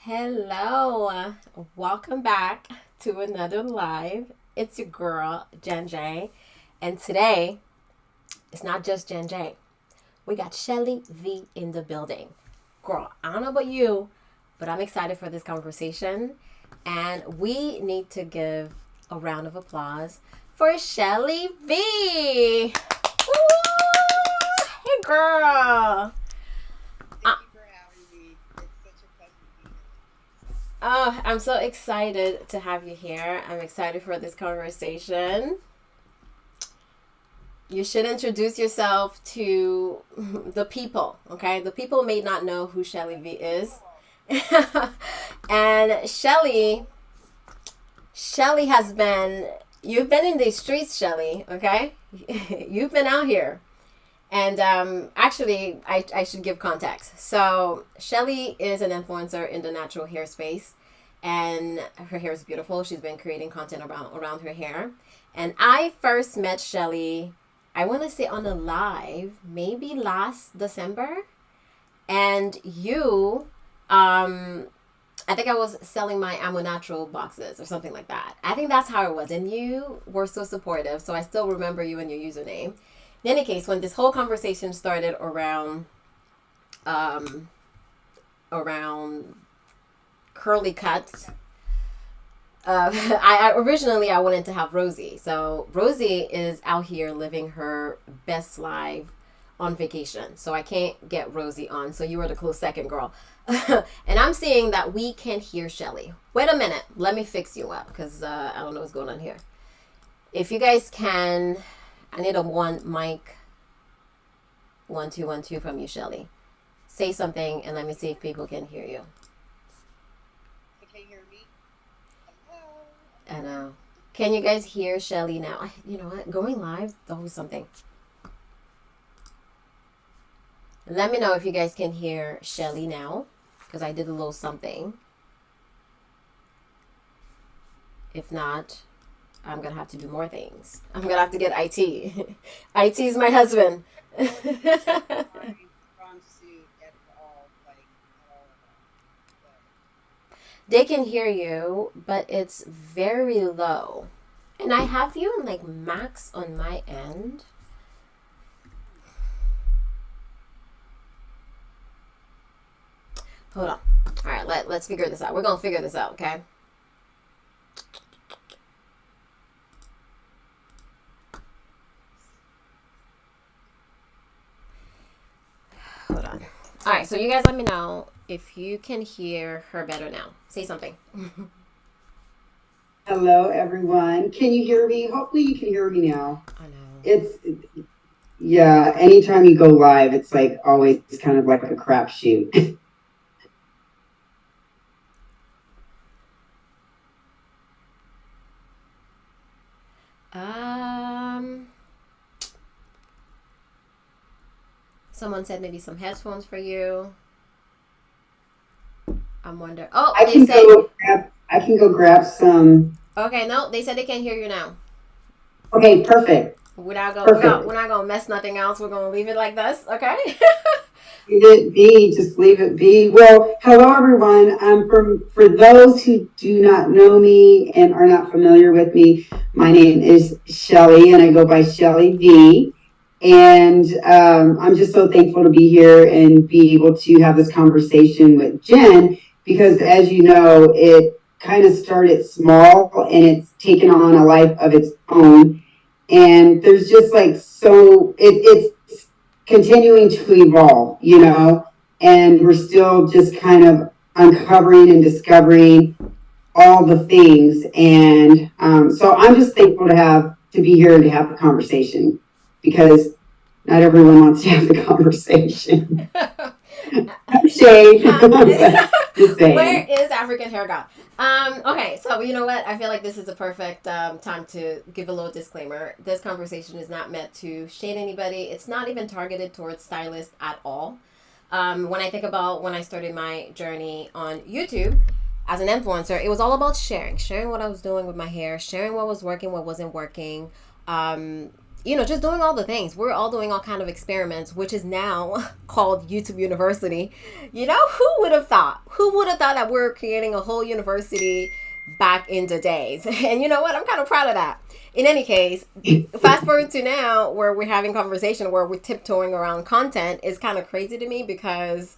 Hello, welcome back to another live. It's your girl, Jen J. And today, it's not just Jen J. We got Shelly V in the building. Girl, I don't know about you, but I'm excited for this conversation. And we need to give a round of applause for Shelly V. Woo! Hey, girl. Thank you for having me. It's such a pleasure to be Oh, I'm so excited to have you here. I'm excited for this conversation. You should introduce yourself to the people, okay? The people may not know who Shelly V is. And Shelly has been, you've been in these streets, Shelly, okay? You've been out here. And actually, I should give context. So, Shelly is an influencer in the natural hair space, and her hair is beautiful. She's been creating content around her hair. And I first met Shelly, I want to say on a live, maybe last December. And I think I was selling my IMONatural boxes or something like that. I think that's how it was. And you were so supportive. So I still remember you and your username. In any case, when this whole conversation started um, around curly cuts, I originally I wanted to have Rosie. So Rosie is out here living her best life on vacation. So I can't get Rosie on. So you were the close second, girl. And I'm seeing that we can't hear Shelly. Wait a minute. Let me fix you up because I don't know what's going on here. If you guys can, I need a one mic 1 2 1 2 from you, Shelly. Say something and let me see if people can hear you. Can you hear me? Hello? I know. Can you guys hear Shelly now? You know what? Going live is always something. Let me know if you guys can hear Shelly now because I did a little something. If not, I'm going to have to do more things. I'm going to have to get IT. IT is my husband. Sorry, wrong suit at all, like, at all of that. They can hear you, but it's very low. And I have you on like max on my end. Hold on. All right, let's figure this out. We're going to figure this out, okay? Hold on. All right, so you guys let me know if you can hear her better now. Say something. Hello, everyone. Can you hear me? Hopefully, you can hear me now. I know. It's, yeah, anytime you go live, it's like always kind of like a crapshoot. Um, Someone said maybe some headphones for you. I'm wondering. Oh, I they can said. go grab some. Okay, no, they said they can't hear you now. Okay, perfect. We're Perfect. not gonna mess nothing else. We're gonna leave it like this, okay? Leave it be, just leave it be. Well, hello, everyone. For those who do not know me and are not familiar with me, my name is Shelly, and I go by Shelly V. And I'm just so thankful to be here and be able to have this conversation with Jen because, as you know, it kind of started small and it's taken on a life of its own. And there's just like it's continuing to evolve, and we're still just kind of uncovering and discovering all the things. And so I'm just thankful to be here and to have the conversation because not everyone wants to have the conversation. Shade. Just Where saying. is African Hair God? Okay, so you know what? I feel like this is a perfect time to give a little disclaimer. This conversation is not meant to shade anybody. It's not even targeted towards stylists at all. When I think about when I started my journey on YouTube as an influencer, it was all about sharing what I was doing with my hair, sharing what was working, what wasn't working. Um, just doing all the things. We're all doing all kind of experiments, which is now called YouTube University. Who would have thought? who would have thought that we're creating a whole university back in the days? And you know what? I'm kind of proud of that. In any case, fast forward to now where we're having conversation where we're tiptoeing around content is kind of crazy to me because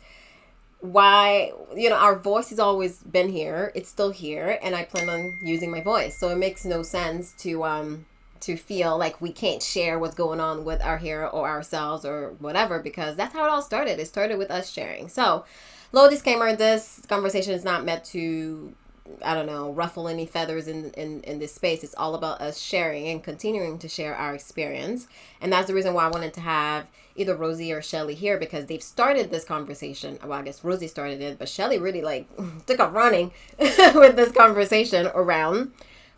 why, our voice has always been here. It's still here, and I plan on using my voice. So it makes no sense to feel like we can't share what's going on with our hair or ourselves or whatever, because that's how it all started. It started with us sharing. So, low disclaimer, this conversation is not meant to, I don't know, ruffle any feathers in this space. It's all about us sharing and continuing to share our experience. And that's the reason why I wanted to have either Rosie or Shelly here, because they've started this conversation. Well, I guess Rosie started it, but Shelly really took up running with this conversation around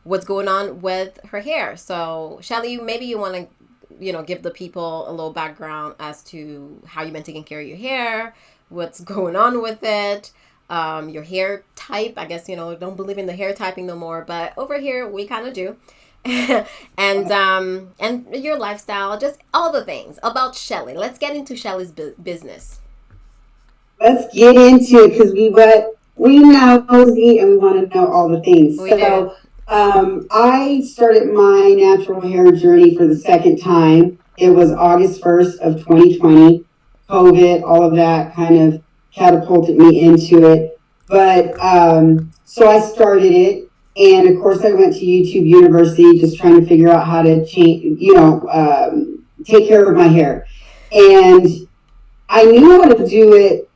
what's going on with her hair. So Shelly, maybe you want to, give the people a little background as to how you've been taking care of your hair, what's going on with it, your hair type. I guess, don't believe in the hair typing no more, but over here we kind of do. and your lifestyle, just all the things about Shelly. Let's get into Shelly's business. Let's get into it because we know Rosie and we want to know all the things. We do. I started my natural hair journey for the second time. It was August 1st of 2020. COVID, all of that kind of catapulted me into it. But so I started it. And of course, I went to YouTube University just trying to figure out how to change, take care of my hair. And I knew how to do it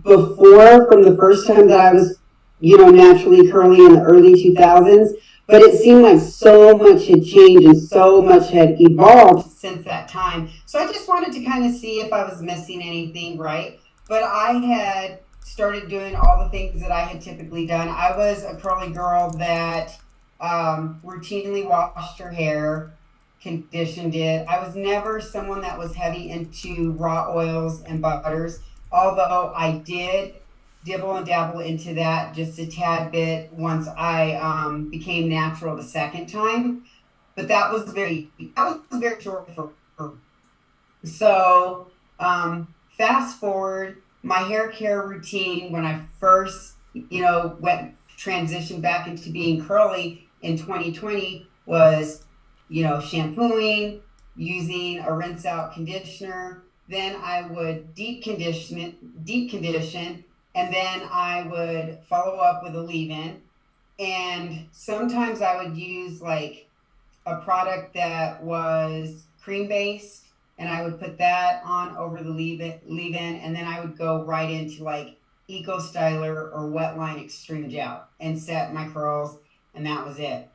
before, from the first time that I was, naturally curly in the early 2000s. But it seemed like so much had changed and so much had evolved since that time. So I just wanted to kind of see if I was missing anything, right? But I had started doing all the things that I had typically done. I was a curly girl that routinely washed her hair, conditioned it. I was never someone that was heavy into raw oils and butters, although I did dibble and dabble into that just a tad bit once I became natural the second time. But that was very short for her. So fast forward, my hair care routine when I first, transitioned back into being curly in 2020 was, shampooing, using a rinse out conditioner. Then I would deep condition, and then I would follow up with a leave-in. And sometimes I would use like a product that was cream based, and I would put that on over the leave-in, and then I would go right into like Eco Styler or Wetline Extreme Gel and set my curls, and that was it.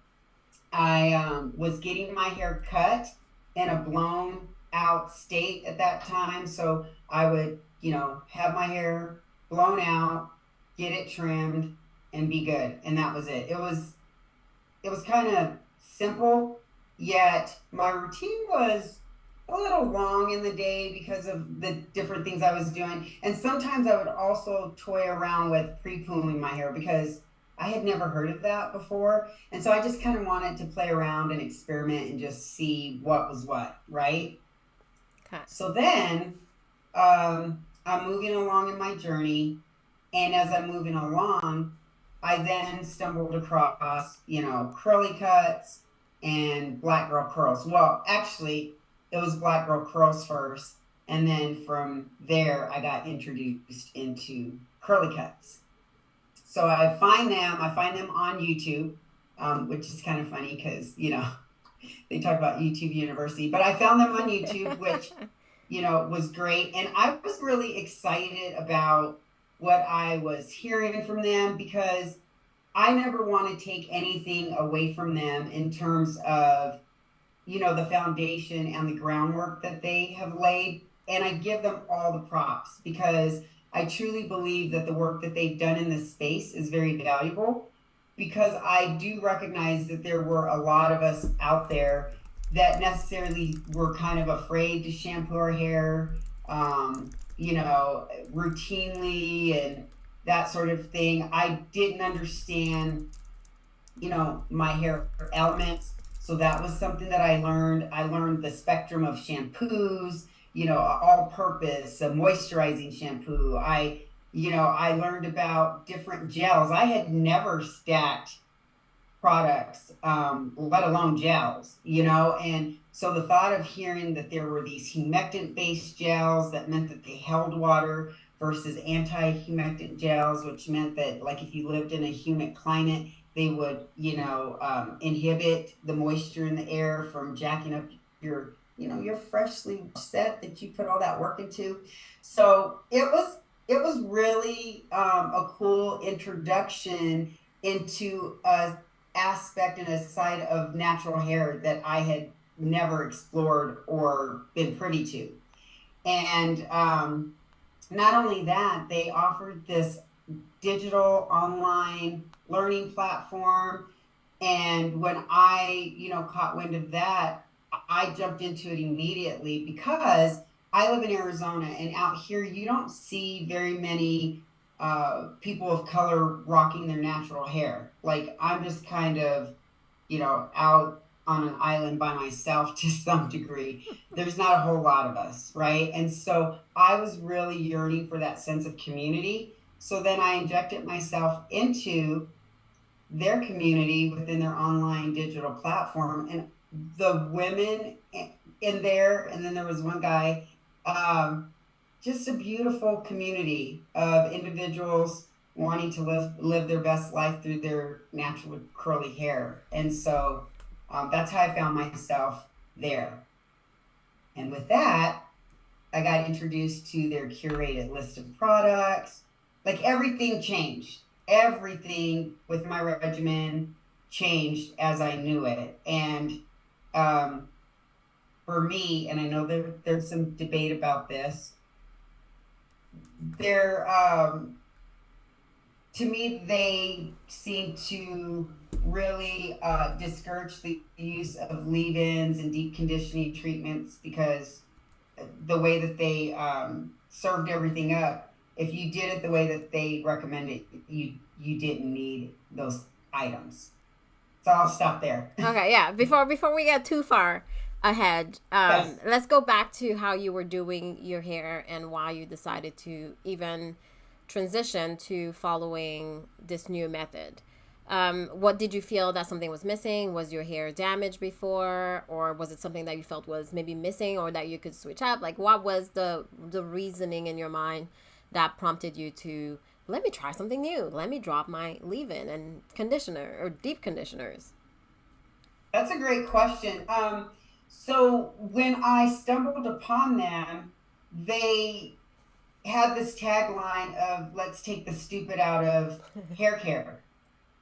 I was getting my hair cut in a blown out state at that time, so I would, have my hair blown out, get it trimmed, and be good, and that was it. It was kind of simple, yet my routine was a little long in the day because of the different things I was doing. And sometimes I would also toy around with pre-pooling my hair because I had never heard of that before. And so I just kind of wanted to play around and experiment and just see what was what, right? Okay. So then I'm moving along in my journey. And as I'm moving along, I then stumbled across, curly cuts and black girl curls. Well, actually, it was black girl curls first, and then from there I got introduced into curly cuts. So I find them on YouTube, which is kind of funny because they talk about YouTube University, but I found them on YouTube, which was great, and I was really excited about what I was hearing from them because I never want to take anything away from them in terms of the foundation and the groundwork that they have laid. And I give them all the props because I truly believe that the work that they've done in this space is very valuable, because I do recognize that there were a lot of us out there that necessarily were kind of afraid to shampoo our hair, routinely and that sort of thing. I didn't understand, my hair elements. So that was something that I learned. I learned the spectrum of shampoos, all purpose, a moisturizing shampoo. I I learned about different gels. I had never stacked products, let alone gels, and so the thought of hearing that there were these humectant based gels that meant that they held water versus anti-humectant gels, which meant that, like, if you lived in a humid climate, they would, inhibit the moisture in the air from jacking up your freshly set that you put all that work into. So it was really a cool introduction into a aspect and a side of natural hair that I had never explored or been privy to. And not only that, they offered this digital online learning platform. And when I, caught wind of that, I jumped into it immediately because I live in Arizona, and out here you don't see very many people of color rocking their natural hair. Like, I'm just kind of, out on an island by myself to some degree. There's not a whole lot of us, right? And so I was really yearning for that sense of community. So then I injected myself into their community within their online digital platform, and the women in there, and then there was one guy, um, just a beautiful community of individuals wanting to live their best life through their natural curly hair. And so that's how I found myself there. And with that, I got introduced to their curated list of products. Like, everything changed. Everything with my regimen changed as I knew it. And um, for me, and I know there's some debate about this, there to me, they seem to really discourage the use of leave-ins and deep conditioning treatments because the way that they served everything up, if you did it the way that they recommended, you didn't need those items. So I'll stop there. Okay, yeah. Before we get too far ahead, Yes. let's go back to how you were doing your hair and why you decided to even transition to following this new method. What did you feel that something was missing? Was your hair damaged before, or was it something that you felt was maybe missing, or that you could switch up? Like, what was the reasoning in your mind that prompted you to, let me try something new? Let me drop my leave-in and conditioner or deep conditioners. That's a great question. So when I stumbled upon them, they had this tagline of "Let's take the stupid out of hair care."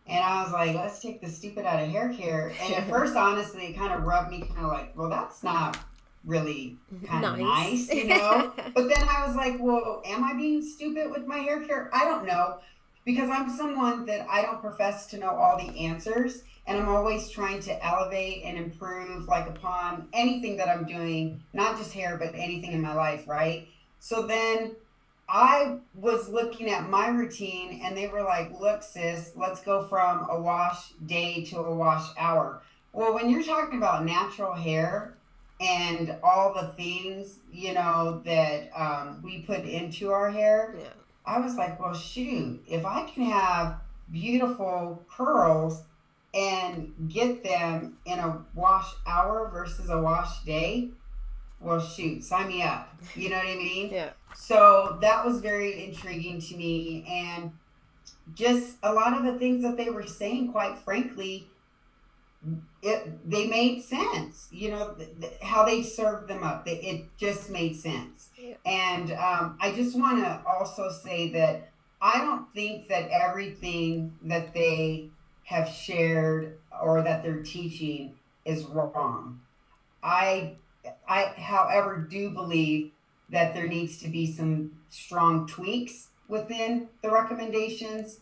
And I was like, let's take the stupid out of hair care. And at first, honestly, it kind of rubbed me kind of like, well, that's not really kind of Nice. nice. But then I was like, well, am I being stupid with my hair care? I don't know. Because I'm someone that I don't profess to know all the answers. And I'm always trying to elevate and improve, like, upon anything that I'm doing, not just hair, but anything in my life, right? So then I was looking at my routine, and they were like, look, sis, let's go from a wash day to a wash hour. Well, when you're talking about natural hair and all the things, that we put into our hair, Yeah. I was like, well, shoot, if I can have beautiful curls and get them in a wash hour versus a wash day, well, shoot, sign me up. You know what I mean? Yeah. So that was very intriguing to me. And just a lot of the things that they were saying, quite frankly, they made sense. How they served them up, it just made sense. Yeah. And I just want to also say that I don't think that everything that they have shared or that they're teaching is wrong. I however, do believe that there needs to be some strong tweaks within the recommendations.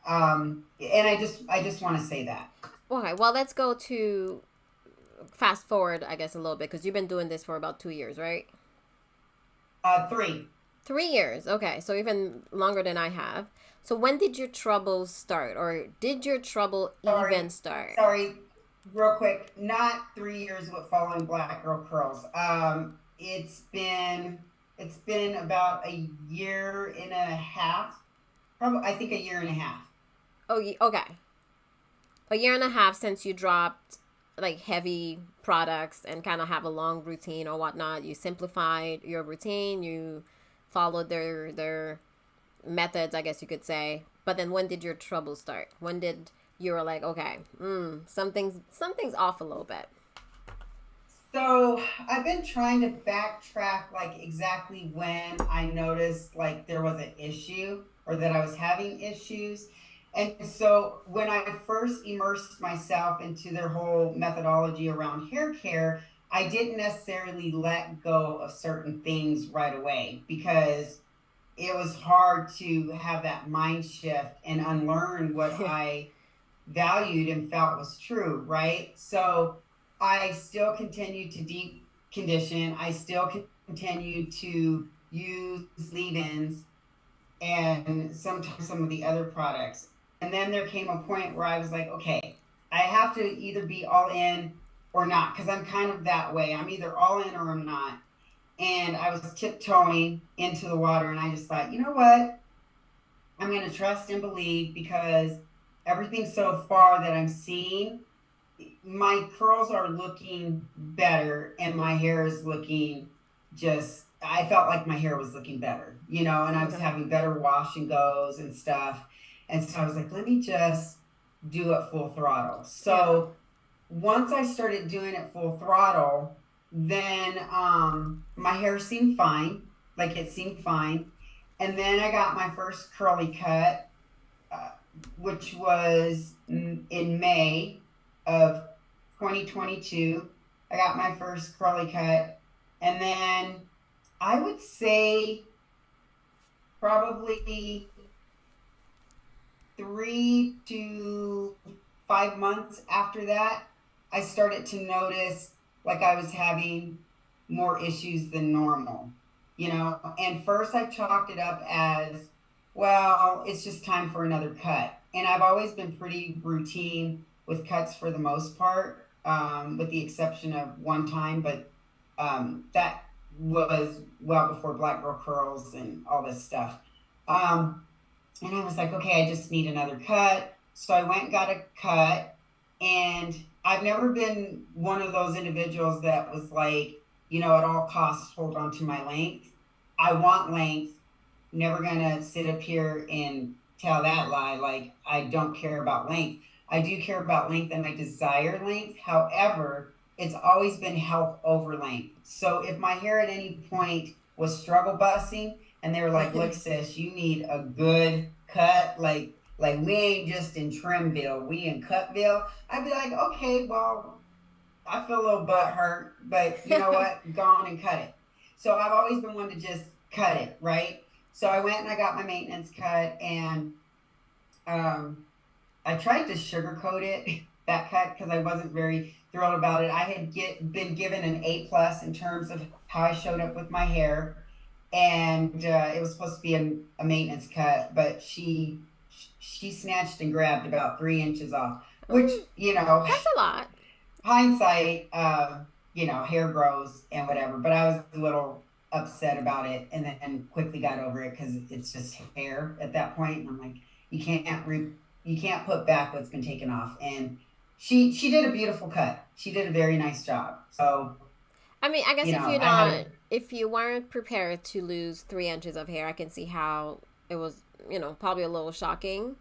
And I just want to say that. Okay, well, let's go to fast forward, I guess, a little bit, because you've been doing this for about 2 years, right? Three. 3 years. Okay, so even longer than I have. So when did your troubles start, or did your trouble even Sorry, start? sorry, real quick. Not 3 years with following Black Girl Curls. it's been about a year and a half. Probably, I think a year and a half. Oh, okay. A year and a half since you dropped like heavy products and kind of have a long routine or whatnot. You simplified your routine. You followed their methods, I guess you could say. But then when did your trouble start? When did you were like, okay, something's off a little bit. So I've been trying to backtrack like exactly when I noticed like there was an issue or that I was having issues. And so when I first immersed myself into their whole methodology around hair care, I didn't necessarily let go of certain things right away because it was hard to have that mind shift and unlearn what I valued and felt was true, right? So I still continue to deep condition. I still continue to use leave-ins and sometimes some of the other products. And then there came a point where I was like, okay, I have to either be all in or not, because I'm kind of that way. I'm either all in or I'm not. And I was tiptoeing into the water, and I just thought, you know what? I'm going to trust and believe because everything so far that I'm seeing, my curls are looking better and my hair is looking just, I felt like my hair was looking better, and I was Okay. having better wash and goes and stuff. And so I was like, let me just do it full throttle. Yeah. So once I started doing it full throttle, then my hair seemed fine, like it seemed fine. And then I got my first curly cut, uh, which was in May of 2022. I got my first curly cut. And then I would say probably 3 to 5 months after that, I started to notice like I was having more issues than normal. And first I chalked it up as, well, it's just time for another cut. And I've always been pretty routine with cuts for the most part, with the exception of one time, but that was well before Black Girl Curls and all this stuff. Um, and I was like, okay, I just need another cut. So I went and got a cut. And I've never been one of those individuals that was like, at all costs, hold on to my length. I want length. Never gonna sit up here and tell that lie. Like, I don't care about length. I do care about length and I desire length. However, it's always been health over length. So if my hair at any point was struggle busting, and they were like, look, sis, you need a good cut. Like we ain't just in Trimville, we in Cutville. I'd be like, okay, well, I feel a little butt hurt, but you know what? Go on and cut it. So I've always been one to just cut it, right? So I went and I got my maintenance cut, and um, I tried to sugarcoat it, that cut, because I wasn't very thrilled about it. I had been given an A+ in terms of how I showed up with my hair, and it was supposed to be a maintenance cut, but she snatched and grabbed about 3 inches off, which That's a lot. hindsight, hair grows and whatever. But I was a little upset about it, and then quickly got over it because it's just hair at that point. And I'm like, you can't put back what's been taken off. And she did a beautiful cut. She did a very nice job. So I mean, I guess I had a if you weren't prepared to lose 3 inches of hair, I can see how it was, probably a little shocking.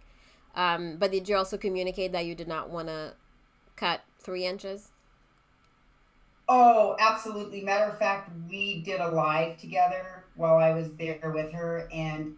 But did you also communicate that you did not want to cut 3 inches? Oh, absolutely. Matter of fact, we did a live together while I was there with her, and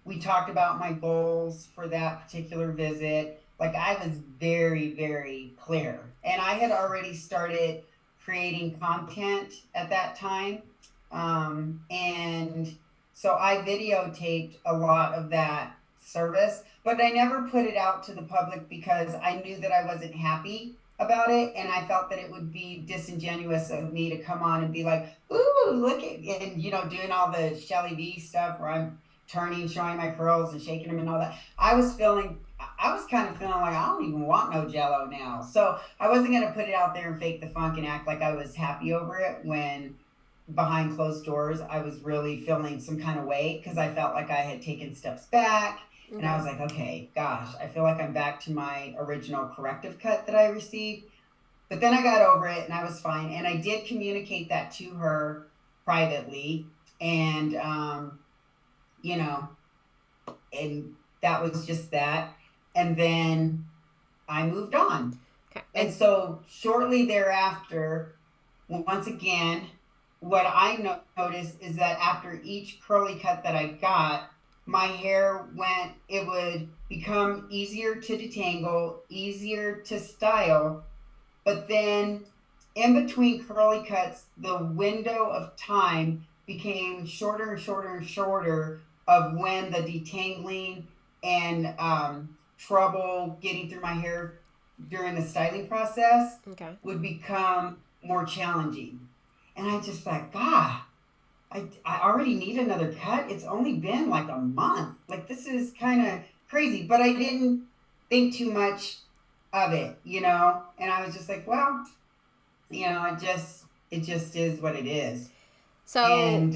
we talked about my goals for that particular visit. Like, I was very, very clear. And I had already started creating content at that time. And so I videotaped a lot of that service, but I never put it out to the public because I knew that I wasn't happy about it, and I felt that it would be disingenuous of me to come on and be like, "Ooh, look at," and doing all the Shelly V stuff where I'm turning, showing my curls and shaking them and all that. I was kind of feeling like I don't even want no Jello now, so I wasn't gonna put it out there and fake the funk and act like I was happy over it when behind closed doors, I was really feeling some kind of way because I felt like I had taken steps back. And I Okay. was like, okay, gosh, I feel like I'm back to my original corrective cut that I received. But then I got over it and I was fine. And I did communicate that to her privately. And, you know, and that was just that. And then I moved on. Okay. And so shortly thereafter, once again, what I noticed is that after each curly cut that I got, my hair it would become easier to detangle, easier to style. But then in between curly cuts, the window of time became shorter and shorter and shorter of when the detangling and trouble getting through my hair during the styling process Okay. would become more challenging. And I just thought, God, I already need another cut. It's only been like a month. Like, this is kind of crazy. But I didn't think too much of it, you know? And I was just like, well, you know, it just is what it is. So And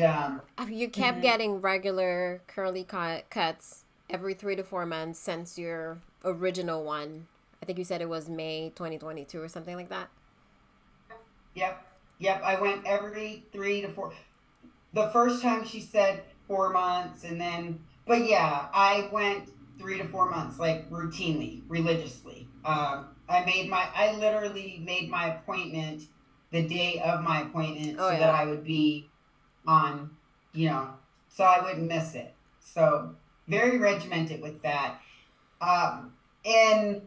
you kept mhm. getting regular curly cuts every 3 to 4 months since your original one. I think you said it was May 2022 or something like that. Yep, yep. I went every 3 to 4. The first time she said 4 months, and then, but yeah, I went 3 to 4 months, like routinely, religiously. I literally made my appointment the day of my appointment Oh so that yeah. I would be on, you know, so I wouldn't miss it. So very regimented with that. And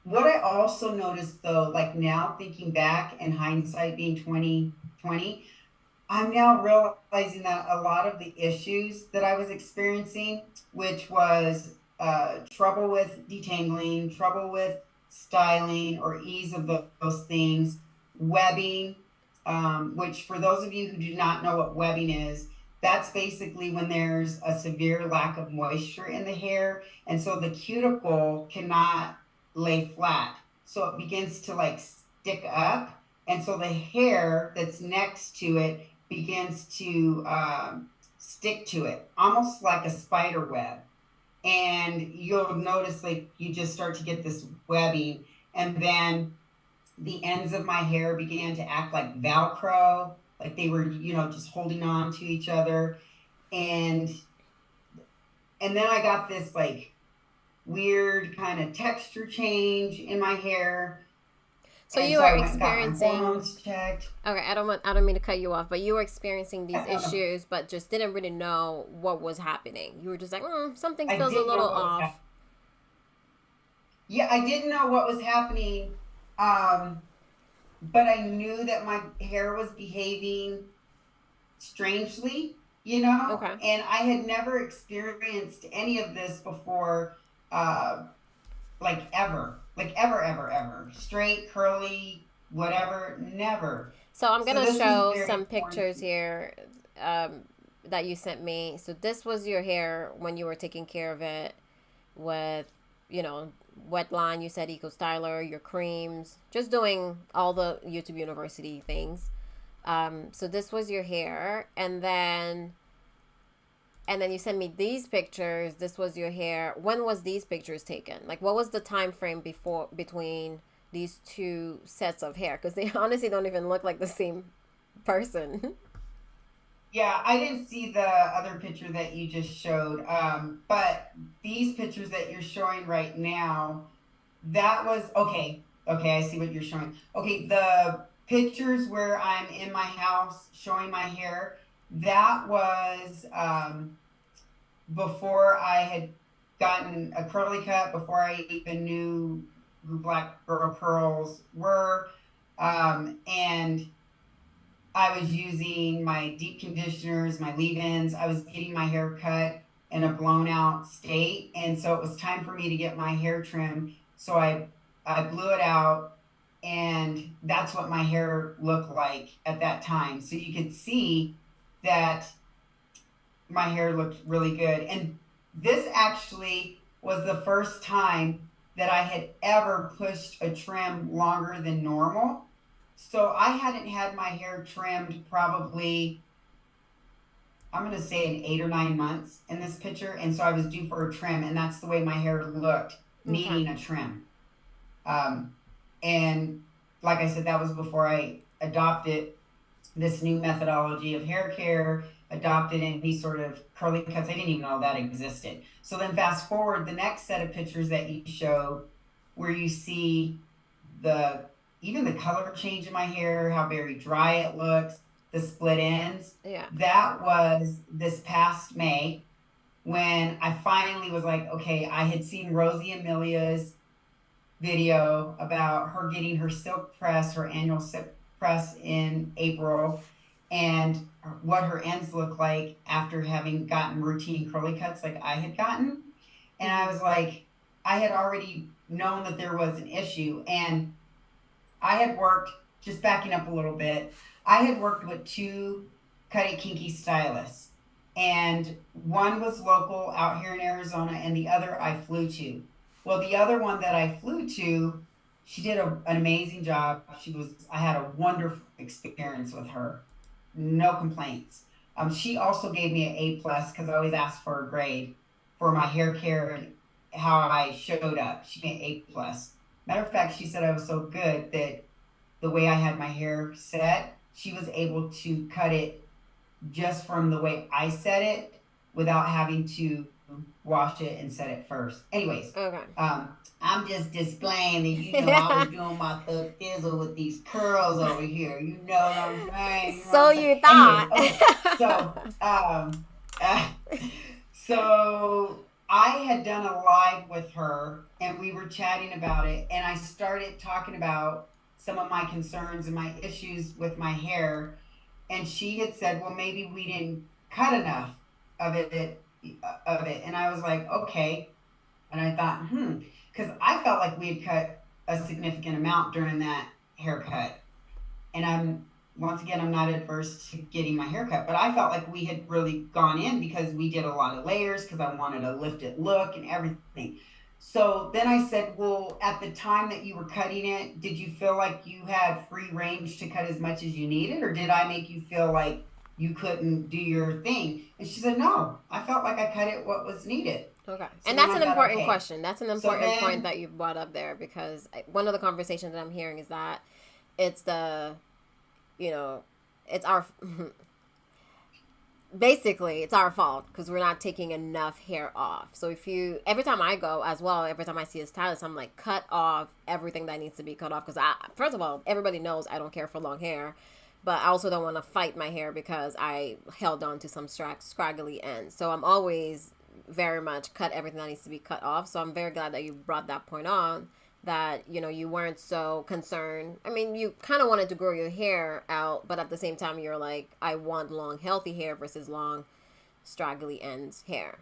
what I also noticed though, like now thinking back and hindsight being 2020, I'm now realizing that a lot of the issues that I was experiencing, which was trouble with detangling, trouble with styling or ease of those things, webbing, which for those of you who do not know what webbing is, that's basically when there's a severe lack of moisture in the hair. And so the cuticle cannot lay flat. So it begins to like stick up. And so the hair that's next to it begins to stick to it, almost like a spider web. And you'll notice like you just start to get this webbing, and then the ends of my hair began to act like Velcro, like they were, you know, just holding on to each other. And then I got this like weird kind of texture change in my hair. So And you so were I went and got my experiencing. hormones checked. Okay, I don't mean to cut you off, but you were experiencing these issues, but just didn't really know what was happening. You were just like, something I feels a didn't know little what was off. happening. Yeah, I didn't know what was happening. Um, but I knew that my hair was behaving strangely, you know, Okay. and I had never experienced any of this before, uh, like ever, ever, ever. Straight, curly, whatever, never. So I'm So gonna this was show very some foreign pictures to me. here um, that you sent me. So this was your hair when you were taking care of it with, you know, wet line. You said Eco Styler, your creams, just doing all the YouTube University things. So this was your hair, and then you sent me these pictures. This was your hair. When was these pictures taken? Like, what was the time frame before between these two sets of hair? Because they honestly don't even look like the same person. Yeah, I didn't see the other picture that you just showed, but these pictures that you're showing right now, that was okay. Okay, I see what you're showing. Okay, the pictures where I'm in my house showing my hair, that was before I had gotten a curly cut, before I even knew who Black Girl Curls were. And I was using my deep conditioners, my leave-ins. I was getting my hair cut in a blown out state. And so it was time for me to get my hair trimmed. So I blew it out, and that's what my hair looked like at that time. So you could see that my hair looked really good. And this actually was the first time that I had ever pushed a trim longer than normal. So I hadn't had my hair trimmed probably, I'm going to say in 8 or 9 months in this picture. And so I was due for a trim, and that's the way my hair looked, Okay. needing a trim. Um, and like I said, that was before I adopted this new methodology of hair care, adopted any sort of curly cuts. I didn't even know that existed. So then fast forward the next set of pictures that you show, where you see the even the color change in my hair, how very dry it looks, the split ends. Yeah. That was this past May when I finally was like, okay, I had seen Rosie Amelia's video about her getting her silk press, her annual silk press in April, and what her ends look like after having gotten routine curly cuts like I had gotten. And I was like, I had already known that there was an issue. And I had worked, just backing up a little bit, I had worked with two Cut It Kinky stylists. And one was local out here in Arizona, and the other I flew to. Well, the other one that I flew to, she did an amazing job. I had a wonderful experience with her. No complaints. She also gave me an A+ because I always ask for a grade for my hair care and how I showed up. She gave me A+. Matter of fact, she said I was so good that the way I had my hair set, she was able to cut it just from the way I set it without having to wash it and set it first. Anyways, Okay. I'm just displaying that I was doing my thug thizzle with these curls over here. You know what I'm saying? So you Anyways, thought. okay. So uh, so I had done a live with her, and we were chatting about it, and I started talking about some of my concerns and my issues with my hair, and she had said, well, maybe we didn't cut enough of it. And I was like, okay. And I thought, because I felt like we had cut a significant amount during that haircut. And once again, I'm not adverse to getting my haircut, but I felt like we had really gone in because we did a lot of layers because I wanted a lifted look and everything. So then I said, well, at the time that you were cutting it, did you feel like you had free range to cut as much as you needed? Or did I make you feel like you couldn't do your thing? And she said, no, I felt like I cut it what was needed. Okay. So And then that's I an thought, important okay. question. That's an So important point then, that you brought up there, because one of the conversations that I'm hearing is that it's it's our basically it's our fault because we're not taking enough hair off. So every time I go as well, every time I see a stylist, I'm like, cut off everything that needs to be cut off, because first of all, everybody knows I don't care for long hair, but I also don't want to fight my hair because I held on to some scraggly ends. So I'm always very much cut everything that needs to be cut off. So I'm very glad that you brought that point on, that you weren't so concerned. I mean, you kind of wanted to grow your hair out, but at the same time you're like, I want long healthy hair versus long straggly ends hair.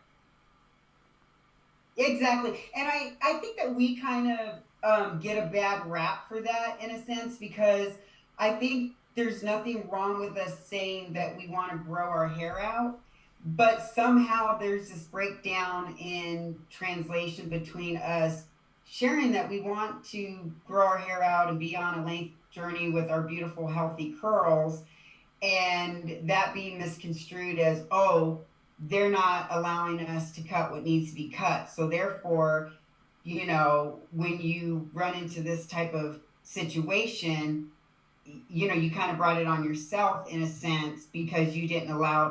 exactly. And I think that we kind of get a bad rap for that in a sense, because I think there's nothing wrong with us saying that we want to grow our hair out, but somehow there's this breakdown in translation between us sharing that we want to grow our hair out and be on a length journey with our beautiful, healthy curls, and that being misconstrued as, oh, they're not allowing us to cut what needs to be cut. So therefore, when you run into this type of situation, you kind of brought it on yourself in a sense, because you didn't allow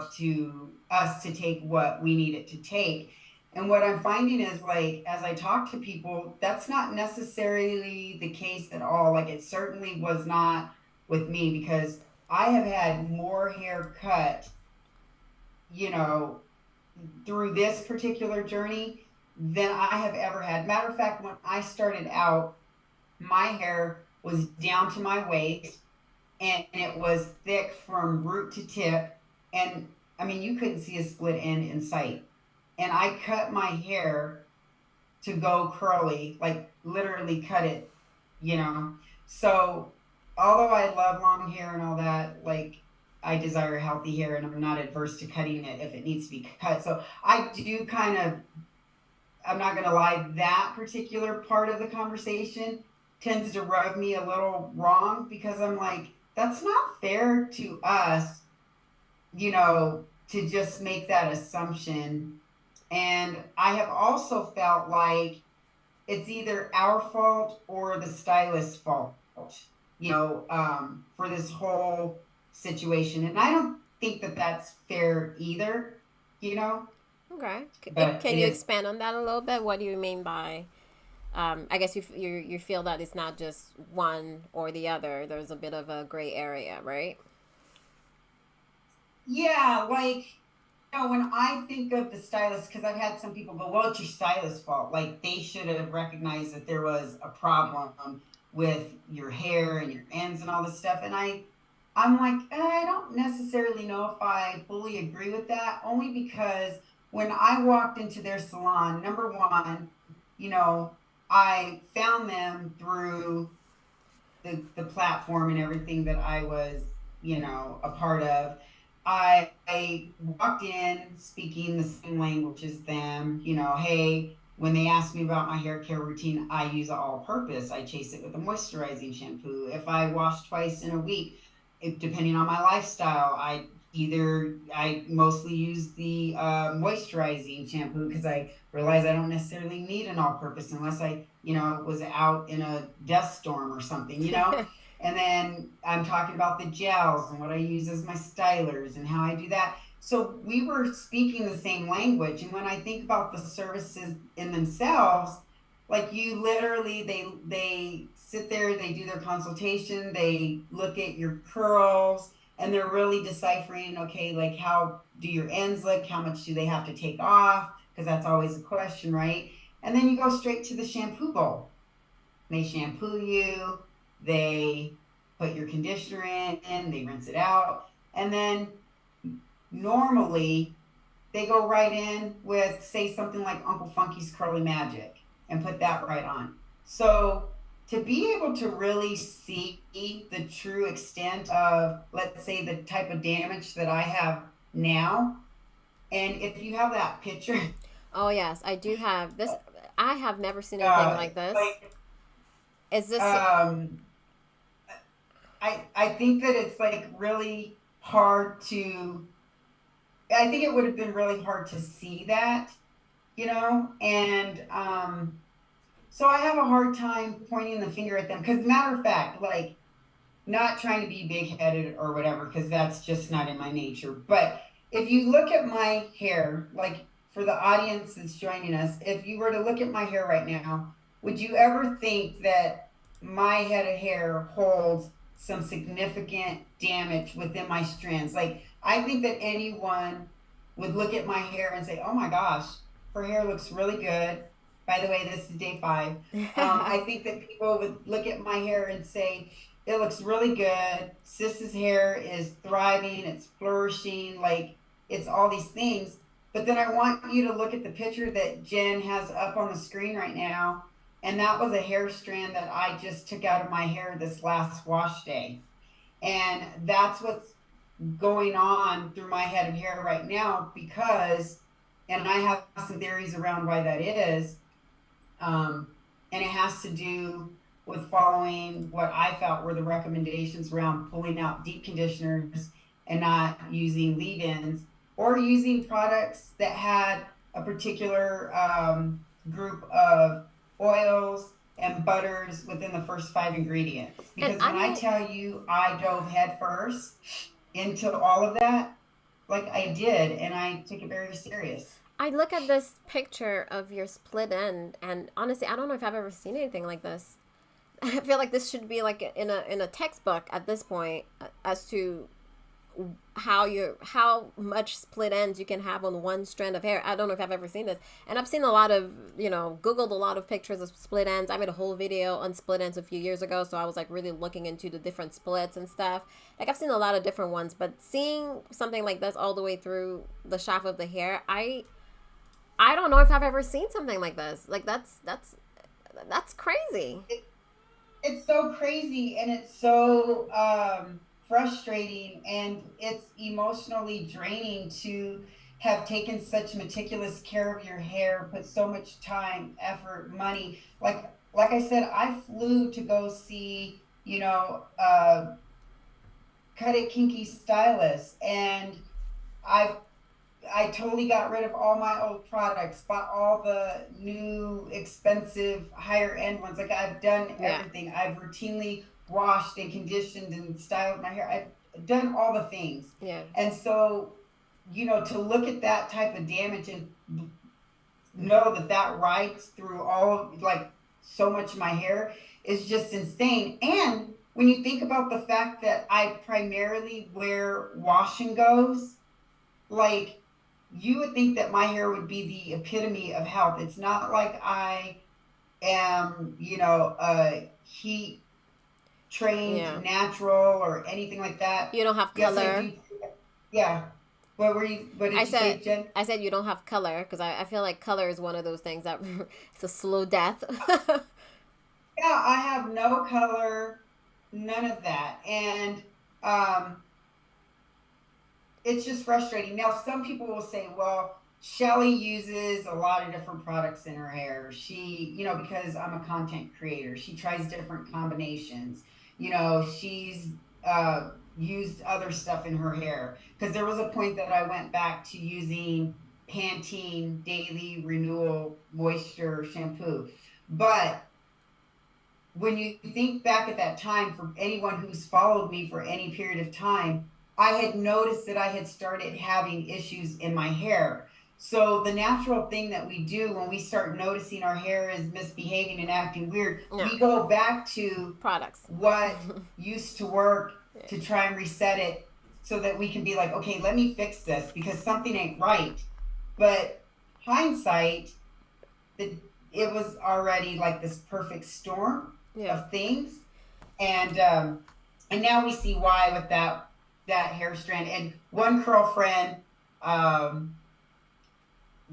us to take what we needed to take. And what I'm finding is, like, as I talk to people, that's not necessarily the case at all. Like, it certainly was not with me, because I have had more hair cut, you know, through this particular journey than I have ever had. Matter of fact, when I started out, my hair was down to my waist, and it was thick from root to tip. And I mean, you couldn't see a split end in sight. And I cut my hair to go curly, like literally cut it. So although I love long hair and all that, like, I desire healthy hair, and I'm not adverse to cutting it if it needs to be cut. So I do kind of, I'm not going to lie, that particular part of the conversation tends to rub me a little wrong because I'm like, that's not fair to us, to just make that assumption. And I have also felt like it's either our fault or the stylist's fault, for this whole situation. And I don't think that that's fair either, you know, Okay. but Can it you is. expand on that a little bit? What do you mean by? I guess you feel that it's not just one or the other. There's a bit of a gray area, right? Yeah, like, when I think of the stylist, because I've had some people go, well, it's your stylist's fault. Like, they should have recognized that there was a problem with your hair and your ends and all this stuff. And I'm like, I don't necessarily know if I fully agree with that, only because when I walked into their salon, number one, you know, I found them through the platform and everything that I was, a part of. I walked in speaking the same language as them. Hey, when they ask me about my hair care routine, I use all purpose. I chase it with a moisturizing shampoo. If I wash twice in a week, depending on my lifestyle, I mostly use the moisturizing shampoo because I realize I don't necessarily need an all purpose unless I, was out in a dust storm or something. And then I'm talking about the gels and what I use as my stylers and how I do that. So we were speaking the same language. And when I think about the services in themselves, like you literally, they sit there, they do their consultation, they look at your curls, and they're really deciphering, okay, like how do your ends look? How much do they have to take off? Because that's always a question, right? And then you go straight to the shampoo bowl. They shampoo you, they put your conditioner in, they rinse it out, and then normally they go right in with, say, something like Uncle Funky's Curly Magic and put that right on. So to be able to really see the true extent of, let's say, the type of damage that I have now, and if you have that picture, Oh yes, I do have this. I have never seen anything uh, like this. like, Is this? um, I think that it's like really hard to. I think it would have been really hard to see that, and so I have a hard time pointing the finger at them because, matter of fact, like, not trying to be big headed or whatever, because that's just not in my nature. But if you look at my hair, like for the audience that's joining us, if you were to look at my hair right now, would you ever think that my head of hair holds some significant damage within my strands? Like, I think that anyone would look at my hair and say, oh my gosh, her hair looks really good. By the way, this is day 5. I think that people would look at my hair and say, it looks really good. Sis's hair is thriving, it's flourishing, like it's all these things. But then I want you to look at the picture that Jen has up on the screen right now. And that was a hair strand that I just took out of my hair this last wash day. And that's what's going on through my head of hair right now because, and I have some theories around why that is. And it has to do with following what I felt were the recommendations around pulling out deep conditioners and not using leave-ins or using products that had a particular group of oils and butters within the first 5 ingredients. And Because I when I don't. tell you I dove headfirst into all of that, like I did, and I take it very serious. I look at this picture of your split end, and honestly, I don't know if I've ever seen anything like this. I feel like this should be like in a textbook at this point as to how much split ends you can have on one strand of hair. I don't know if I've ever seen this, and I've seen a lot of googled a lot of pictures of split ends. I made a whole video on split ends a few years ago, so I was like really looking into the different splits and stuff. Like I've seen a lot of different ones, but seeing something like this all the way through the shaft of the hair, I don't know if I've ever seen something like this. Like that's crazy. It's so crazy and it's so frustrating and it's emotionally draining to have taken such meticulous care of your hair, put so much time, effort, money. Like I said, I flew to go see, cut it kinky stylist, and I've I totally got rid of all my old products, bought all the new expensive higher end ones. Like I've done Yeah. everything. I've routinely washed and conditioned and styled my hair. I've done all the things. Yeah. And so, to look at that type of damage and know that that rides through all, like, so much of my hair is just insane. And when you think about the fact that I primarily wear wash and goes, like, you would think that my hair would be the epitome of health. It's not like I am, a heat Yeah. trained natural or anything like that. You don't have Yes, I color. do. Yeah. What did I you say, said Jen? I said you don't have color because I feel like color is one of those things that it's a slow death. Yeah, I have no color, none of that. And um it's just frustrating. Now, some people will say, well, Shelly uses a lot of different products in her hair. She, because I'm a content creator, she tries different combinations. She's used other stuff in her hair. Because there was a point that I went back to using Pantene Daily Renewal Moisture Shampoo. But when you think back at that time, for anyone who's followed me for any period of time, I had noticed that I had started having issues in my hair. So the natural thing that we do when we start noticing our hair is misbehaving and acting weird, Yeah. we go back to Products. what used to work to try and reset it so that we can be like, okay, let me fix this because something ain't right. But hindsight, it was already like this perfect storm Yeah. of things, and now we see why with that hair strand. And one girlfriend,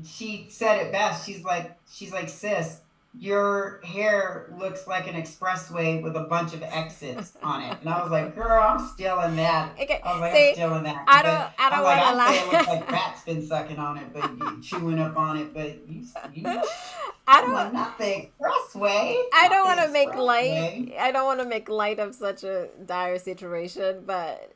she said it best. She's like, sis, your hair looks like an expressway with a bunch of exits on it. And I was like, girl, I'm still in that. Okay. I was like, I'm See, still in that. I But don't I'm like, want to I'd say it looks lie. like rats been sucking on it, but chewing up on it. But you I I'm don't. like, not the expressway, I not don't the want to make light. expressway. I don't want to make light of such a dire situation, but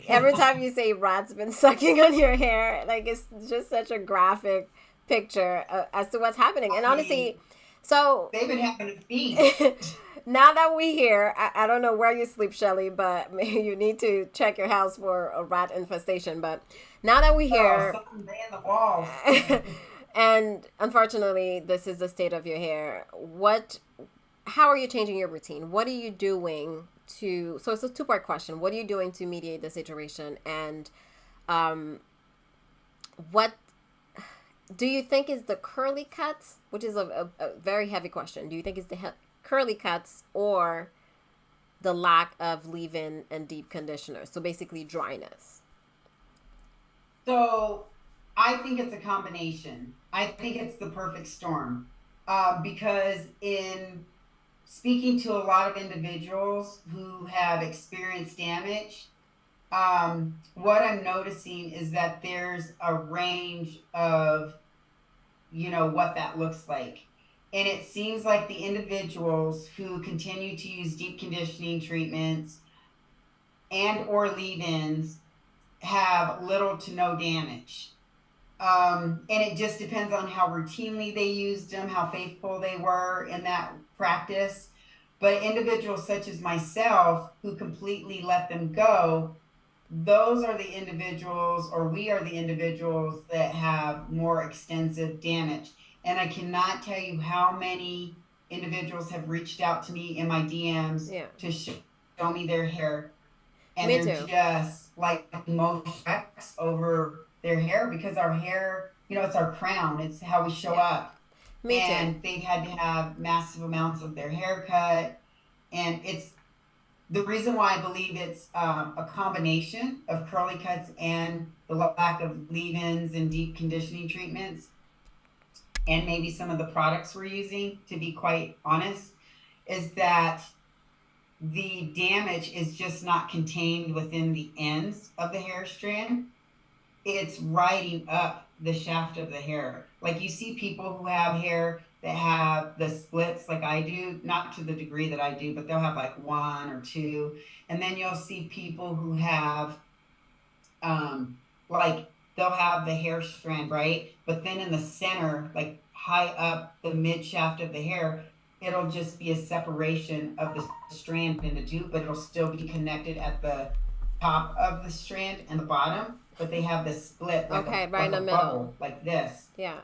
every time you say rat's been sucking on your hair, like it's just such a graphic picture as to what's happening. And I mean, honestly, so they've been having a feast. now that we hear, I don't know where you sleep, Shelly, but you need to check your house for a rat infestation. But now that we Oh, hear, something in the walls. and unfortunately, this is the state of your hair. How are you changing your routine? What are you doing to? So it's a two-part question. What are you doing to mediate the situation, and um, what do you think is the curly cuts, which is a very heavy question. Do you think it's the curly cuts or the lack of leave-in and deep conditioner? So basically dryness. So I think it's a combination. I think it's the perfect storm. Because in speaking to a lot of individuals who have experienced damage, what I'm noticing is that there's a range of, what that looks like. And it seems like the individuals who continue to use deep conditioning treatments and or leave-ins have little to no damage. And it just depends on how routinely they used them, how faithful they were in that practice. But individuals such as myself who completely let them go, those are the individuals, or we are the individuals that have more extensive damage. And I cannot tell you how many individuals have reached out to me in my DMs Yeah. to show me their hair, and Me they're too. just like emotional wrecks over their hair because our hair, it's our crown, it's how we show Yeah. up. Me too. And they've had to have massive amounts of their hair cut. And it's the reason why I believe it's a combination of curly cuts and the lack of leave-ins and deep conditioning treatments, and maybe some of the products we're using, to be quite honest, is that the damage is just not contained within the ends of the hair strand. it's riding up the shaft of the hair. Like you see people who have hair that have the splits like I do, not to the degree that I do, but they'll have like one or two. And then you'll see people who have like they'll have the hair strand, right? But then in the center, like high up the mid shaft of the hair, it'll just be a separation of the strand into two, but it'll still be connected at the top of the strand and the bottom. But they have this split Okay, right like in the a middle. bubble, like this. Yeah.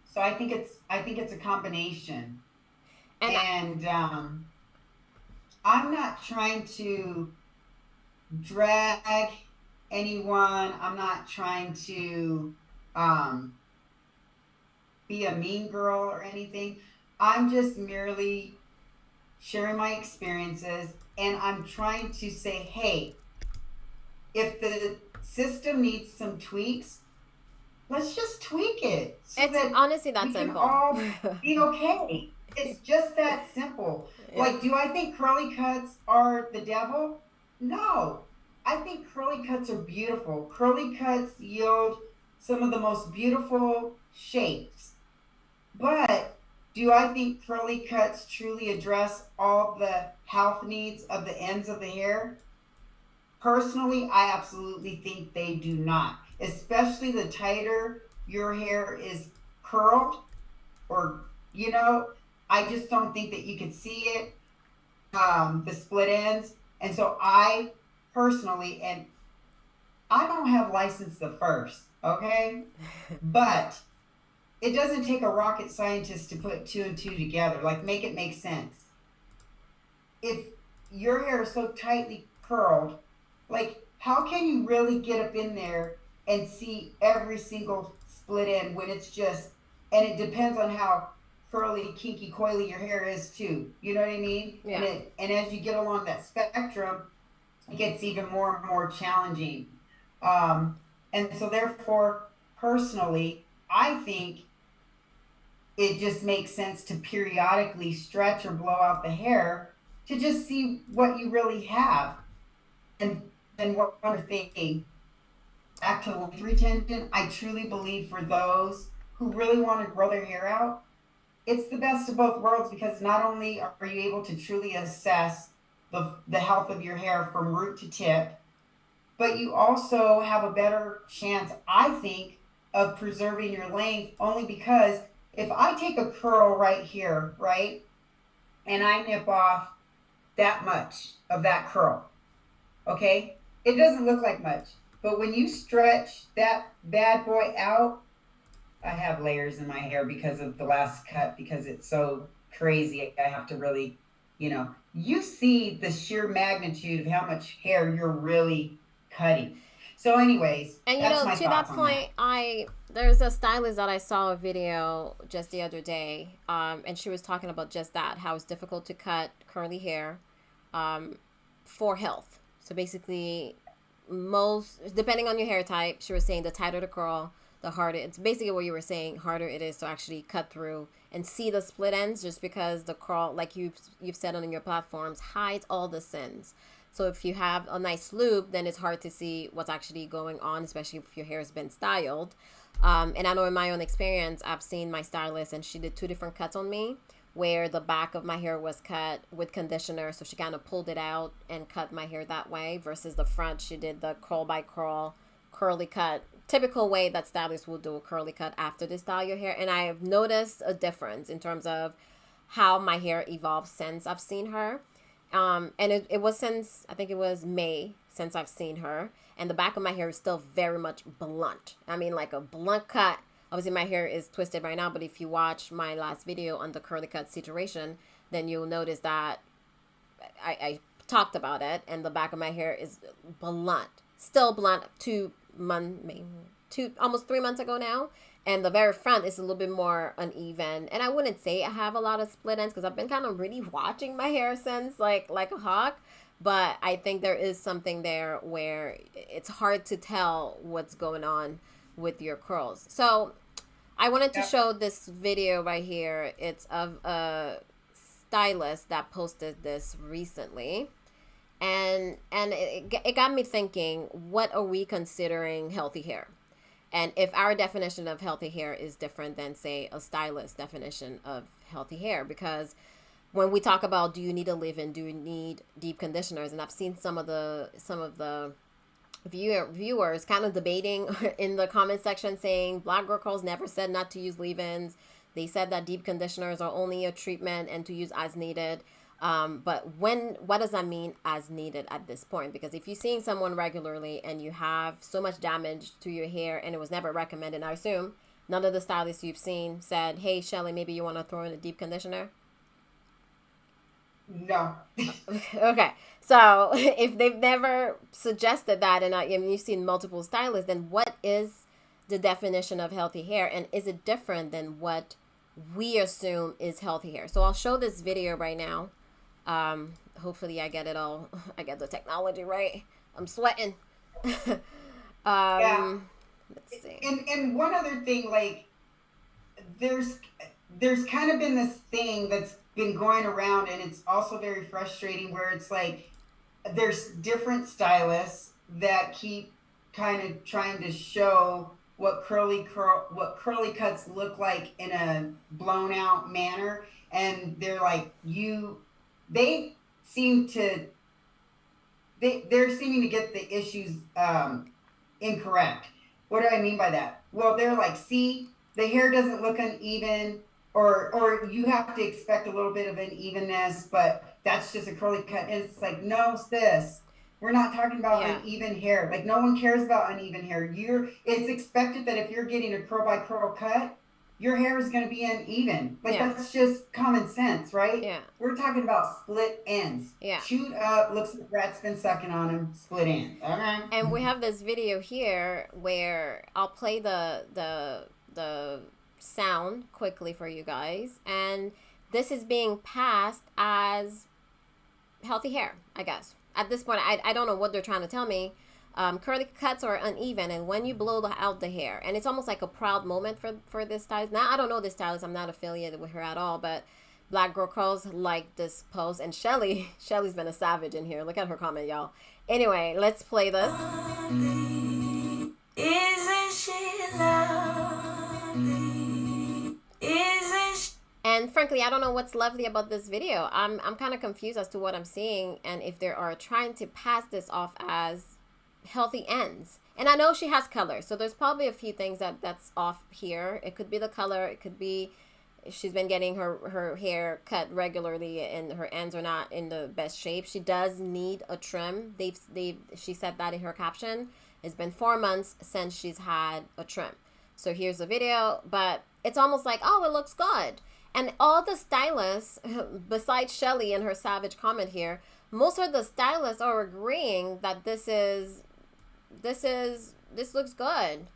So I think it's a combination. And And I'm not trying to drag anyone. I'm not trying to um, be a mean girl or anything. I'm just merely sharing my experiences and I'm trying to say, hey, if the system needs some tweaks, let's just tweak it so it's that honestly that we can simple. all be okay. It's just that simple. Yeah. Like, do I think curly cuts are the devil? No. I think curly cuts are beautiful. Curly cuts yield some of the most beautiful shapes. But do I think curly cuts truly address all the health needs of the ends of the hair? Personally, I absolutely think they do not, especially the tighter your hair is curled or, you know, I just don't think that you can see it, the split ends. And so I personally, and I don't have license the first, okay? But it doesn't take a rocket scientist to put two and two together, like make it make sense. If your hair is so tightly curled, like how can you really get up in there and see every single split end when it's just, and it depends on how curly, kinky, coily your hair is too. You know what I mean? Yeah. And as you get along that spectrum, it gets even more and more challenging. Um, and so therefore, personally, I think it just makes sense to periodically stretch or blow out the hair to just see what you really have. And then one other thing, back to the length retention, I truly believe for those who really want to grow their hair out, it's the best of both worlds because not only are you able to truly assess the health of your hair from root to tip, but you also have a better chance, I think, of preserving your length only because if I take a curl right here, right, and I nip off that much of that curl, okay, it doesn't look like much. But when you stretch that bad boy out, I have layers in my hair because of the last cut because it's so crazy. I have to really, you see the sheer magnitude of how much hair you're really cutting. So, anyways, And that's my to that thoughts on that. point, there's a stylist that I saw a video just the other day, and she was talking about just that, how it's difficult to cut curly hair, for health. So basically, most depending on your hair type, she was saying the tighter the curl, the harder. It's basically what you were saying. Harder it is to actually cut through and see the split ends, just because the curl, like you've said on your platforms, hides all the sins. So if you have a nice loop, then it's hard to see what's actually going on, especially if your hair has been styled. And I know in my own experience, I've seen my stylist and she did 2 different cuts on me where the back of my hair was cut with conditioner. So she kind of pulled it out and cut my hair that way versus the front. She did the curl by curl, curly cut, typical way that stylists will do a curly cut after they style your hair. And I've noticed a difference in terms of how my hair evolved since I've seen her. And it was since, I think it was May since I've seen her. And the back of my hair is still very much blunt. I mean, like a blunt cut. Obviously, my hair is twisted right now, but if you watch my last video on the curly cut situation, then you'll notice that I talked about it. And the back of my hair is blunt. Still blunt 2 almost 3 months ago now. And the very front is a little bit more uneven. And I wouldn't say I have a lot of split ends because I've been kind of really watching my hair since like a hawk. But I think there is something there where it's hard to tell what's going on with your curls. So I wanted to show this video right here. It's of a stylist that posted this recently. And it got me thinking, what are we considering healthy hair? And if our definition of healthy hair is different than, say, a stylist definition of healthy hair, because when we talk about, do you need a leave-in, do you need deep conditioners, and I've seen some of the viewers kind of debating in the comment section, saying Black Girl Curls never said not to use leave-ins. They said that deep conditioners are only a treatment and to use as needed. But what does that mean, as needed, at this point? Because if you're seeing someone regularly and you have so much damage to your hair and it was never recommended, I assume none of the stylists you've seen said, hey, Shelly, maybe you want to throw in a deep conditioner? No. Okay, so if they've never suggested that, and you've seen multiple stylists, then what is the definition of healthy hair, and is it different than what we assume is healthy hair? So I'll show this video right now. Hopefully I get the technology right. I'm sweating. Yeah. Let's see. And one other thing, like, there's kind of been this thing that's been going around, and it's also very frustrating, where it's like there's different stylists that keep kind of trying to show what curly cuts look like in a blown out manner, and they're like, they're seeming to get the issues incorrect. What do I mean by that? Well, they're like, see, the hair doesn't look uneven, or you have to expect a little bit of unevenness, but that's just a curly cut. And it's like, no, sis, we're not talking about uneven hair. Like, no one cares about uneven hair. It's expected that if you're getting a curl by curl cut, your hair is going to be uneven. Like, that's just common sense, right? Yeah. We're talking about split ends. Yeah. Chewed up, looks like rat's been sucking on them, split ends. Okay. And we have this video here where I'll play the sound quickly for you guys, and this is being passed as healthy hair, I guess. At this point, I don't know what they're trying to tell me. Curly cuts are uneven, and when you blow out the hair, and it's almost like a proud moment for this stylist. Now, I don't know this stylist, I'm not affiliated with her at all, but Black Girl Curls like this post, and Shelly's been a savage in here. Look at her comment, y'all. Anyway, let's play this. Isn't she lovely? And frankly, I don't know what's lovely about this video. I'm kind of confused as to what I'm seeing, and if they are trying to pass this off as healthy ends. And I know she has color, so there's probably a few things that's off here. It could be the color, it could be she's been getting her hair cut regularly and her ends are not in the best shape. She does need a trim. She said that in her caption. It's been 4 months since she's had a trim. So here's the video, but it's almost like, oh, it looks good. And all the stylists, besides Shelly and her savage comment here, most of the stylists are agreeing that this looks good.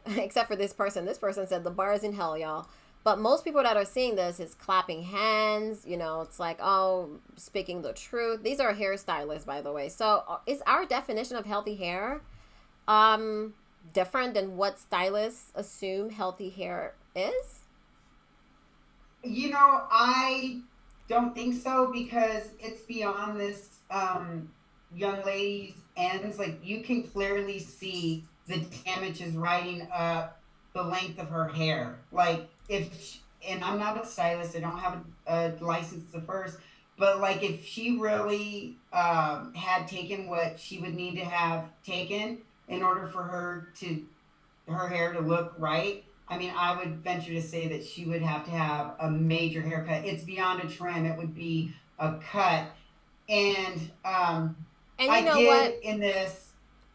Except for this person. This person said the bar is in hell, y'all. But most people that are seeing this is clapping hands. You know, it's like, oh, speaking the truth. These are hairstylists, by the way. So is our definition of healthy hair different than what stylists assume healthy hair is? You know, I don't think so, because it's beyond this young lady's ends. Like, you can clearly see the damage is riding up the length of her hair. Like, and I'm not a stylist, I don't have a license to first, but like, if she really had taken what she would need to have taken in order for her hair to look right, I mean, I would venture to say that she would have to have a major haircut. It's beyond a trim. It would be a cut. And you know what? In this,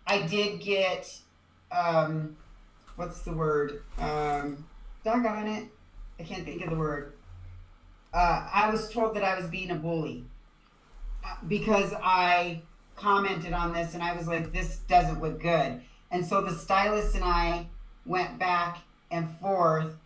I did get, what's the word? Doggone it. I can't think of the word. I was told that I was being a bully because I commented on this, and I was like, this doesn't look good. And so the stylist and I went back and forth,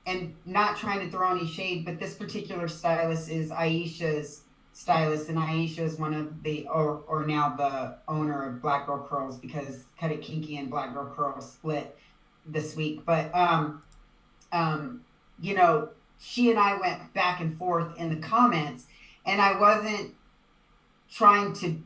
and not trying to throw any shade, but this particular stylist is Aisha's stylist, and Aisha is one of the, or now the owner of Black Girl Curls, because Cut It Kinky and Black Girl Curls split this week. But you know, she and I went back and forth in the comments, and I wasn't trying to,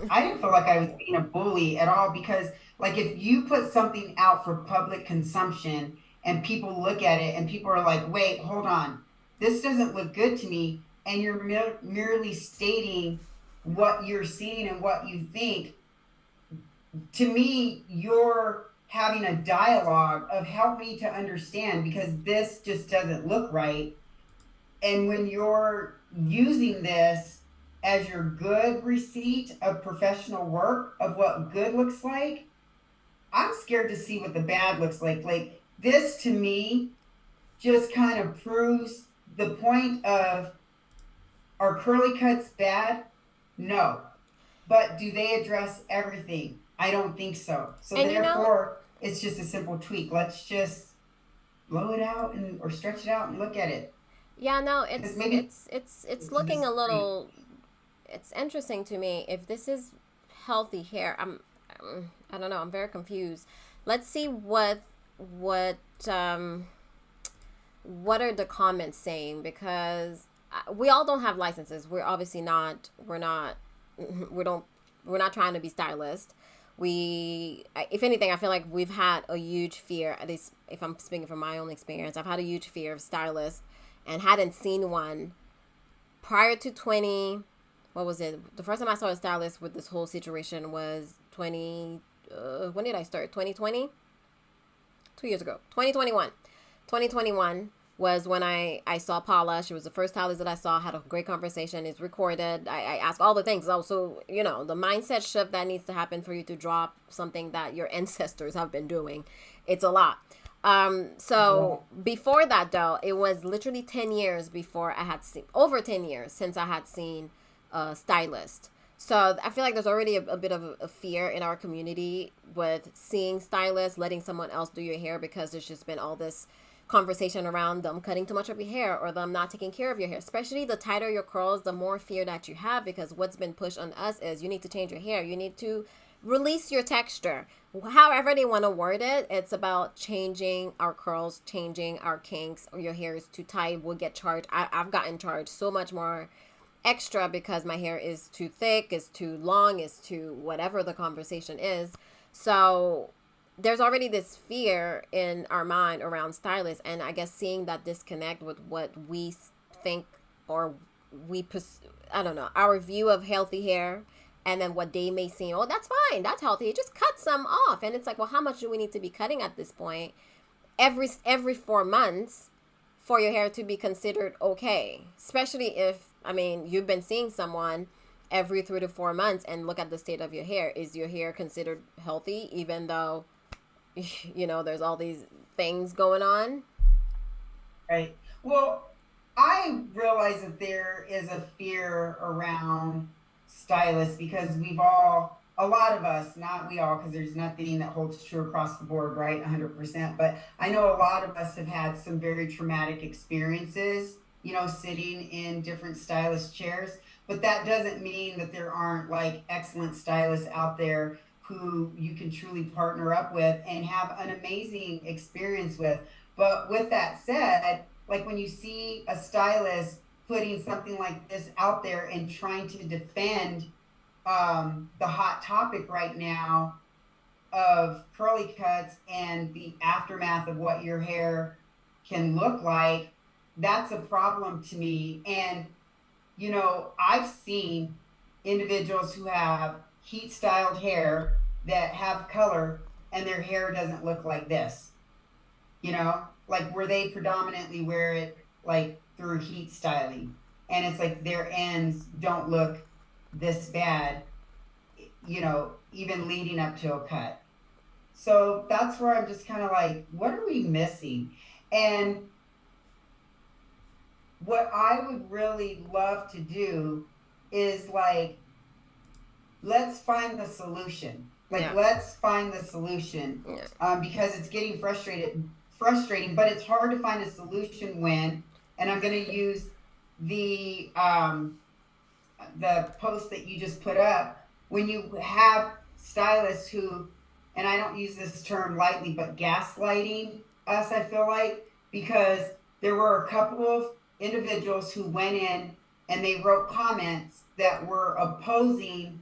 I didn't feel like I was being a bully at all, because like if you put something out for public consumption and people look at it and people are like, wait, hold on, this doesn't look good to me, and you're merely stating what you're seeing and what you think, to me, you're having a dialogue of help me to understand because this just doesn't look right. And when you're using this as your good receipt of professional work of what good looks like, I'm scared to see what the bad looks like. Like this to me just kind of proves the point of, are curly cuts bad? No. But do they address everything? I don't think so. So And therefore, it's just a simple tweak. Let's just blow it out and or stretch it out and look at it. yeah, no, Because it's maybe it's it's a looking a disagreement. little. It's interesting to me if this is healthy hair. I don't know. I'm very confused. Let's see what um what are the comments saying, because we all don't have licenses. We're obviously not. We're not. We don't. We're not trying to be stylists. If anything, I feel like we've had a huge fear. At least, if I'm speaking from my own experience, I've had a huge fear of stylists, and hadn't seen one prior to 20. What was it? The first time I saw a stylist with this whole situation was 20. When did I start? 2020. 2 years ago. 2021. 2021 was when I saw Paula. She was the first stylist that I saw. Had a great conversation. It's recorded. I asked all the things. Also, the mindset shift that needs to happen for you to drop something that your ancestors have been doing. It's a lot. So before that though, it was literally 10 years before I had seen, over 10 years since I had seen a stylist. So I feel like there's already a bit of a fear in our community with seeing stylists, letting someone else do your hair, because there's just been all this conversation around them cutting too much of your hair or them not taking care of your hair. Especially the tighter your curls, the more fear that you have, because what's been pushed on us is you need to change your hair. You need to release your texture. However they want to word it, it's about changing our curls, changing our kinks, or your hair is too tight, we'll get charged. I've gotten charged so much more extra because my hair is too thick, is too long, is too whatever the conversation is. So there's already this fear in our mind around stylists, and I guess seeing that disconnect with what we think, or I don't know, our view of healthy hair, and then what they may see, oh, that's fine, that's healthy, just cut some off. And it's like, well, how much do we need to be cutting at this point? Every 4 months for your hair to be considered okay, especially if, I mean, you've been seeing someone every 3 to 4 months and look at the state of your hair. Is your hair considered healthy, even though there's all these things going on? Right. Well, I realize that there is a fear around stylists because a lot of us, not we all, because there's nothing that holds true across the board, right? 100%. But I know a lot of us have had some very traumatic experiences, sitting in different stylist chairs. But that doesn't mean that there aren't like excellent stylists out there who you can truly partner up with and have an amazing experience with. But with that said, like when you see a stylist putting something like this out there and trying to defend the hot topic right now of curly cuts and the aftermath of what your hair can look like, that's a problem to me. And, I've seen individuals who have heat styled hair that have color and their hair doesn't look like this, like where they predominantly wear it like through heat styling. And it's like their ends don't look this bad, even leading up to a cut. So that's where I'm just kind of like, what are we missing? And what I would really love to do is like, let's find the solution. Like, Yeah. let's find the solution, because it's getting frustrating, but it's hard to find a solution when, and I'm going to use the post that you just put up, when you have stylists who, and I don't use this term lightly, but gaslighting us, I feel like, because there were a couple of individuals who went in and they wrote comments that were opposing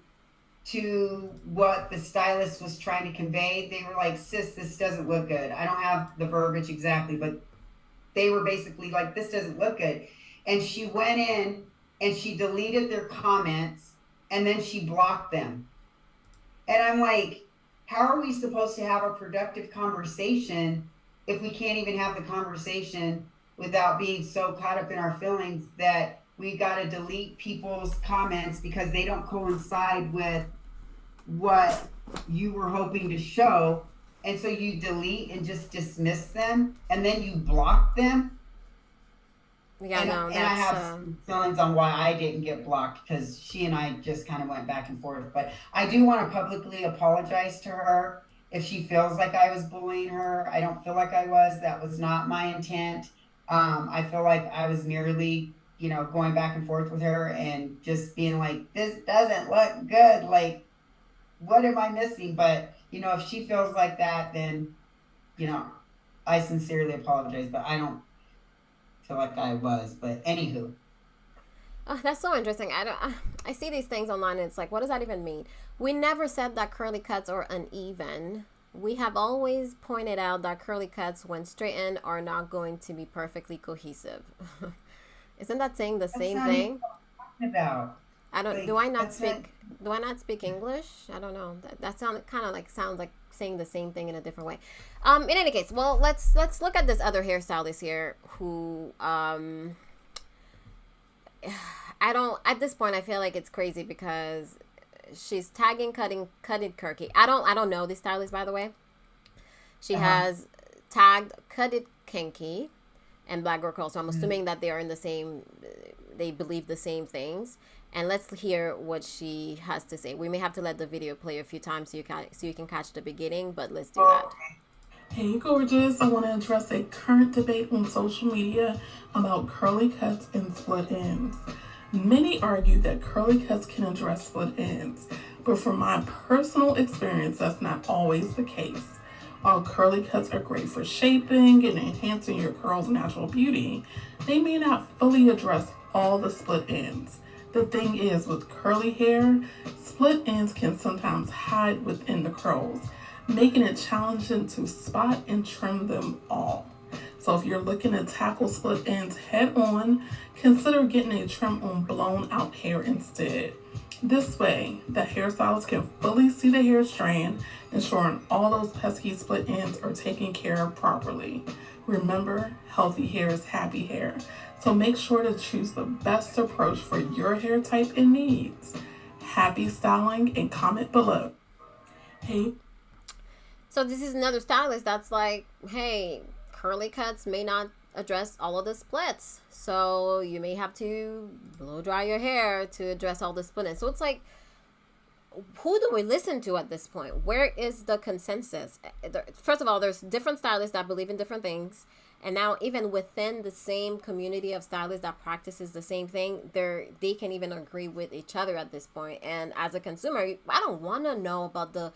to what the stylist was trying to convey. They were like, sis, this doesn't look good. I don't have the verbiage exactly, but they were basically like, this doesn't look good. And she went in and she deleted their comments and then she blocked them. And I'm like, how are we supposed to have a productive conversation if we can't even have the conversation without being so caught up in our feelings that we got to delete people's comments because they don't coincide with what you were hoping to show? And so you delete and just dismiss them and then you block them. Yeah, no, And I have some feelings on why I didn't get blocked, because she and I just kind of went back and forth. But I do want to publicly apologize to her if she feels like I was bullying her. I don't feel like I was. That was not my intent. I feel like I was merely, going back and forth with her and just being like, this doesn't look good. Like, what am I missing? But, if she feels like that, then, I sincerely apologize. But I don't feel like I was. But anywho. Oh, that's so interesting. I see these things online and it's like, what does that even mean? We never said that curly cuts are uneven. We have always pointed out that curly cuts, when straightened, are not going to be perfectly cohesive. Isn't that saying the same thing? About. I don't. Like, do I not speak? Do I not speak English? I don't know. That sounds like saying the same thing in a different way. In any case, well, let's look at this other hairstylist here who I don't. At this point, I feel like it's crazy because she's tagging cutted Kirky. I don't know this stylist, by the way. She has tagged cutted kinky and black girl curl. So I'm assuming that they are in the same. They believe the same things. And let's hear what she has to say. We may have to let the video play a few times so you can catch the beginning, but let's do that. Hey, gorgeous. I want to address a current debate on social media about curly cuts and split ends. Many argue that curly cuts can address split ends, but from my personal experience, that's not always the case. While curly cuts are great for shaping and enhancing your curls' natural beauty, they may not fully address all the split ends. The thing is, with curly hair, split ends can sometimes hide within the curls, making it challenging to spot and trim them all. So if you're looking to tackle split ends head on, consider getting a trim on blown out hair instead. This way, the hairstylist can fully see the hair strand, ensuring all those pesky split ends are taken care of properly. Remember, healthy hair is happy hair. So make sure to choose the best approach for your hair type and needs. Happy styling, and comment below. Hey. So this is another stylist that's like, hey, curly cuts may not address all of the splits. So you may have to blow dry your hair to address all the splits. So it's like, who do we listen to at this point? Where is the consensus? First of all, there's different stylists that believe in different things. And now even within the same community of stylists that practices the same thing, they can even agree with each other at this point. And as a consumer, I don't want to know about the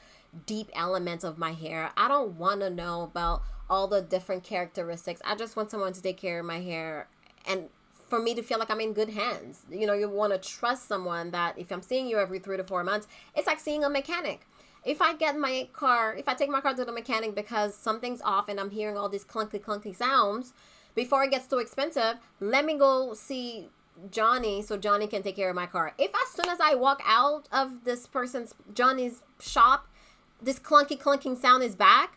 deep elements of my hair. I don't want to know about all the different characteristics. I just want someone to take care of my hair and for me to feel like I'm in good hands. You want to trust someone that if I'm seeing you every 3 to 4 months, it's like seeing a mechanic. If I take my car to the mechanic because something's off and I'm hearing all these clunky sounds, before it gets too expensive, let me go see Johnny so Johnny can take care of my car. If as soon as I walk out of Johnny's shop, this clunking sound is back,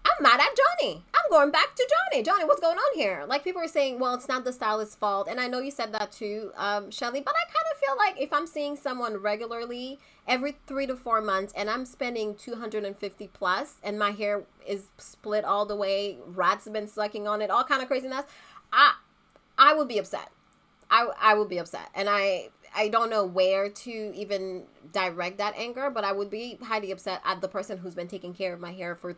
I'm mad at Johnny. I'm going back to Johnny. Johnny, what's going on here? Like people are saying, well, it's not the stylist's fault. And I know you said that too, Shelly, but I kind of feel like if I'm seeing someone regularly every 3 to 4 months and I'm spending $250 plus and my hair is split all the way, rats have been sucking on it, all kind of craziness, I would be upset. I would be upset. And I don't know where to even direct that anger, but I would be highly upset at the person who's been taking care of my hair for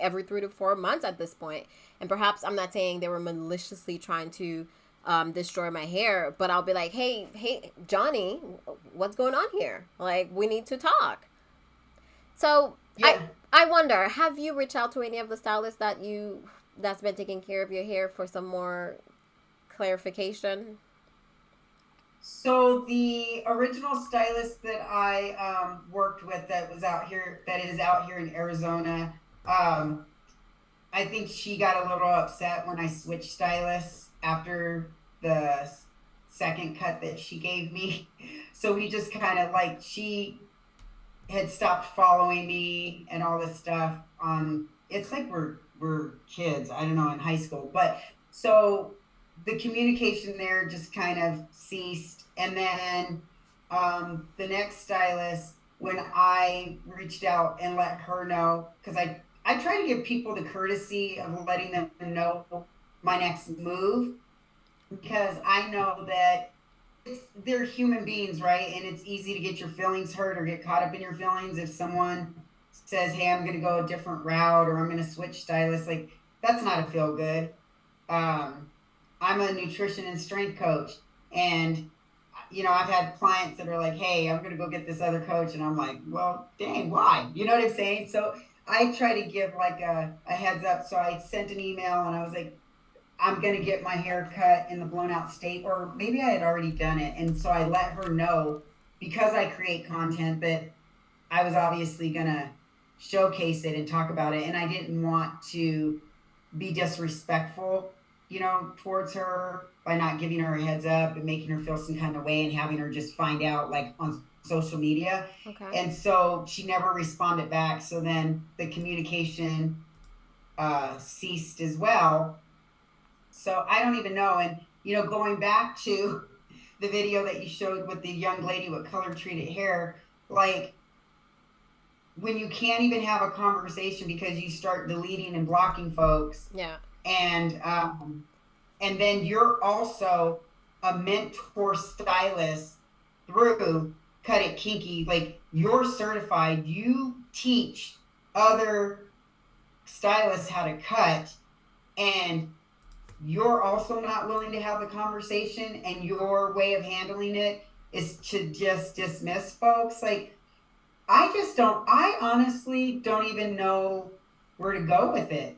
every 3 to 4 months at this point. And perhaps I'm not saying they were maliciously trying to destroy my hair, but I'll be like, hey, Johnny, what's going on here? Like, we need to talk. So yeah. I wonder, have you reached out to any of the stylists that's been taking care of your hair for some more clarification? So the original stylist that I worked with that is out here in Arizona, um, I think she got a little upset when I switched stylists after the second cut that she gave me. So we just kind of like, she had stopped following me and all this stuff. It's like we're kids, I don't know, in high school. But so the communication there just kind of ceased. And then the next stylist, when I reached out and let her know, because I try to give people the courtesy of letting them know my next move, because I know that they're human beings, right? And it's easy to get your feelings hurt or get caught up in your feelings if someone says, "Hey, I'm going to go a different route," or "I'm going to switch stylists." Like, that's not a feel good. I'm a nutrition and strength coach, and I've had clients that are like, "Hey, I'm going to go get this other coach," and I'm like, "Well, dang, why?" You know what I'm saying? So I try to give like a heads up. So I sent an email and I was like, I'm going to get my hair cut in the blown out state, or maybe I had already done it. And so I let her know, because I create content, that I was obviously going to showcase it and talk about it. And I didn't want to be disrespectful, towards her by not giving her a heads up and making her feel some kind of way and having her just find out like on social media. Okay. And so she never responded back. So then the communication ceased as well. So I don't even know. And, going back to the video that you showed with the young lady with color treated hair, like, when you can't even have a conversation because you start deleting and blocking folks. Yeah. And then you're also a mentor stylist through Cut It Kinky. Like, you're certified. You teach other stylists how to cut, and you're also not willing to have the conversation, and your way of handling it is to just dismiss folks. Like, I honestly don't even know where to go with it.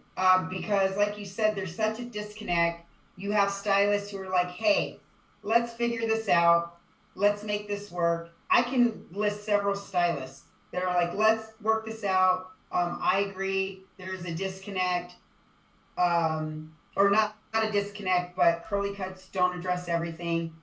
Because like you said, there's such a disconnect. You have stylists who are like, "Hey, let's figure this out. Let's make this work." I can list several stylists that are like, "Let's work this out. I agree. There's a disconnect." Or not a disconnect, but curly cuts don't address everything.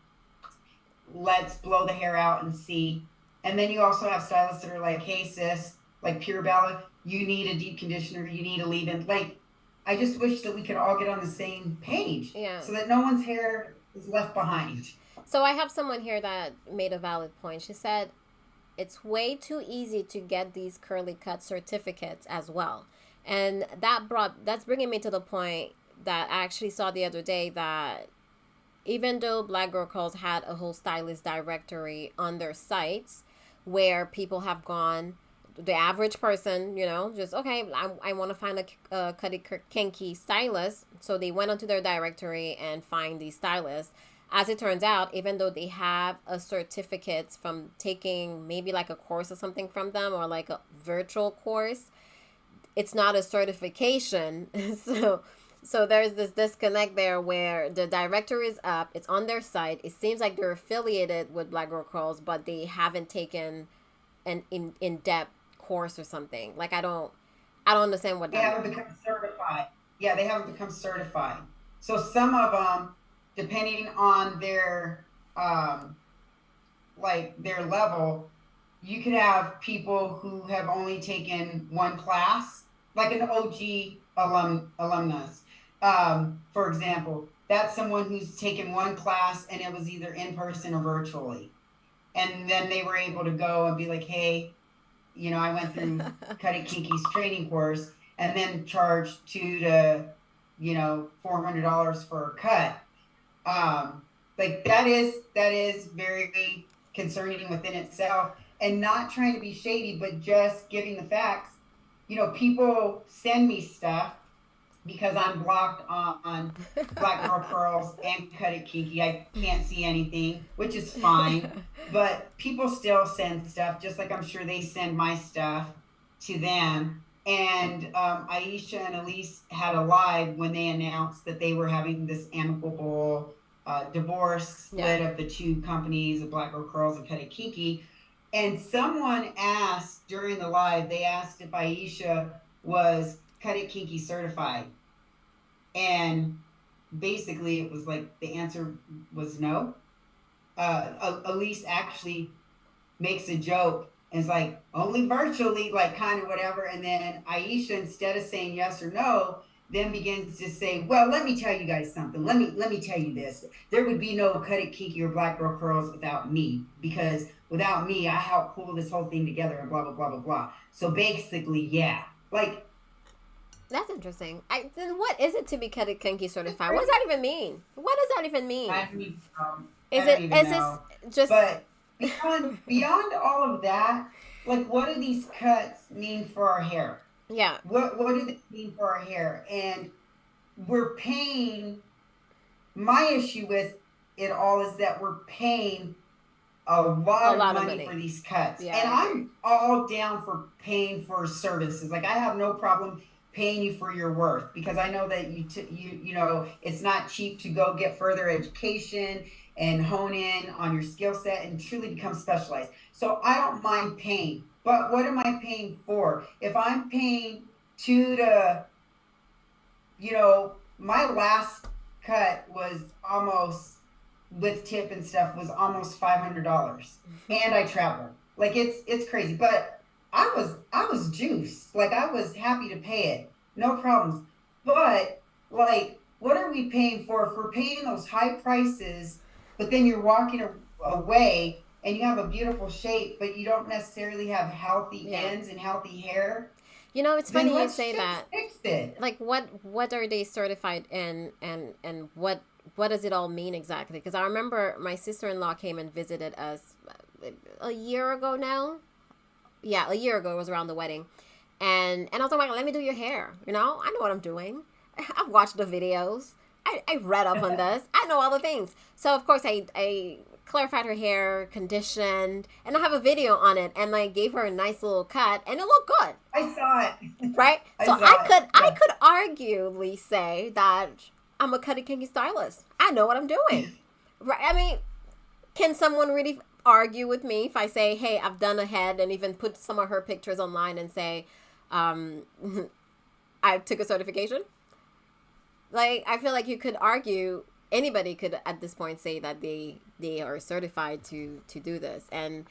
Let's blow the hair out and see. And then you also have stylists that are like, "Hey, sis, like Pure Bella, you need a deep conditioner, you need a leave-in." Like, I just wish that we could all get on the same page, Yeah. so that no one's hair is left behind. So I have someone here that made a valid point. She said it's way too easy to get these curly cut certificates as well. And that's bringing me to the point that I actually saw the other day, that even though Black Girl Curls had a whole stylist directory on their sites where people have gone, the average person, just, okay, I want to find a Cut It Kinky stylist. So they went onto their directory and find these stylists. As it turns out, even though they have a certificate from taking maybe like a course or something from them, or like a virtual course, it's not a certification. So there's this disconnect there where the directory is up, it's on their site. It seems like they're affiliated with Black Girl Curls, but they haven't taken an in-depth course or something. Like, I don't understand what They haven't become certified. Yeah, they haven't become certified. So some of them, depending on their their level, you could have people who have only taken one class, like an OG alumnus. For example, that's someone who's taken one class and it was either in person or virtually. And then they were able to go and be like, "Hey, I went through Cut It Kinky's training course," and then charged $200 to $400 for a cut. Like, that is very concerning within itself, and not trying to be shady, but just giving the facts. People send me stuff because I'm blocked on Black Girl Curls and Cut It Kinky. I can't see anything, which is fine. But people still send stuff, just like I'm sure they send my stuff to them. And Aisha and Elise had a live when they announced that they were having this amicable divorce, Yeah. split of the two companies of Black Girl Curls and Cut It Kinky. And someone asked during the live, they asked if Aisha was Cut It Kinky certified. And basically it was like the answer was no. Elise actually makes a joke and it's like only virtually, like kind of whatever. And then Aisha, instead of saying yes or no, then begins to say, well, let me tell you guys something. Let me tell you this. There would be no Cut It Kinky or Black Girl Curls without me, because without me, I helped pull this whole thing together and blah, blah, blah, blah, blah. So basically, yeah. Like, That's interesting. Then what is it to be Cut It Kinky certified? What does that even mean? What does that even mean? I don't even know. Is I don't it even is know. this just But beyond all of that, like what do these cuts mean for our hair? yeah, What do they mean for our hair? And we're paying, my issue with it all is that we're paying a lot a of lot of money for money? these cuts. Yeah, And I agree. I'm all down for paying for services. Like I have no problem paying you for your worth, because I know that you know it's not cheap to go get further education and hone in on your skill set and truly become specialized. So I don't mind paying. But what am I paying for? If I'm paying two to, you know, my last cut was almost, with tip and stuff, was almost $500, and I traveled. Like it's crazy, but I was juiced. Like I was happy to pay it, no problems. But like, what are we paying for? If we're paying those high prices, but then you're walking away and you have a beautiful shape, but you don't necessarily have healthy Yeah. ends and healthy hair, You know, it's then funny you let's say just that. fix it. Like what are they certified in, and what does it all mean exactly? Because I remember my sister-in-law came and visited us a year ago now. Yeah, a year ago. It was around the wedding. And I was like, let me do your hair. You know, I know what I'm doing. I've watched the videos. I read up on this. I know all the things. So of course I clarified her hair, conditioned, and I have a video on it, and like gave her a nice little cut, and it looked good. I saw it. Right? I So saw I it. could I Yeah. could arguably say that I'm a Cut It Kinky stylist. I know what I'm doing. Right? I mean, can someone really argue with me if I say, hey, I've done a head, and even put some of her pictures online and say, um, I took a certification? Like, I feel like you could argue, anybody could at this point say that they are certified to do this. And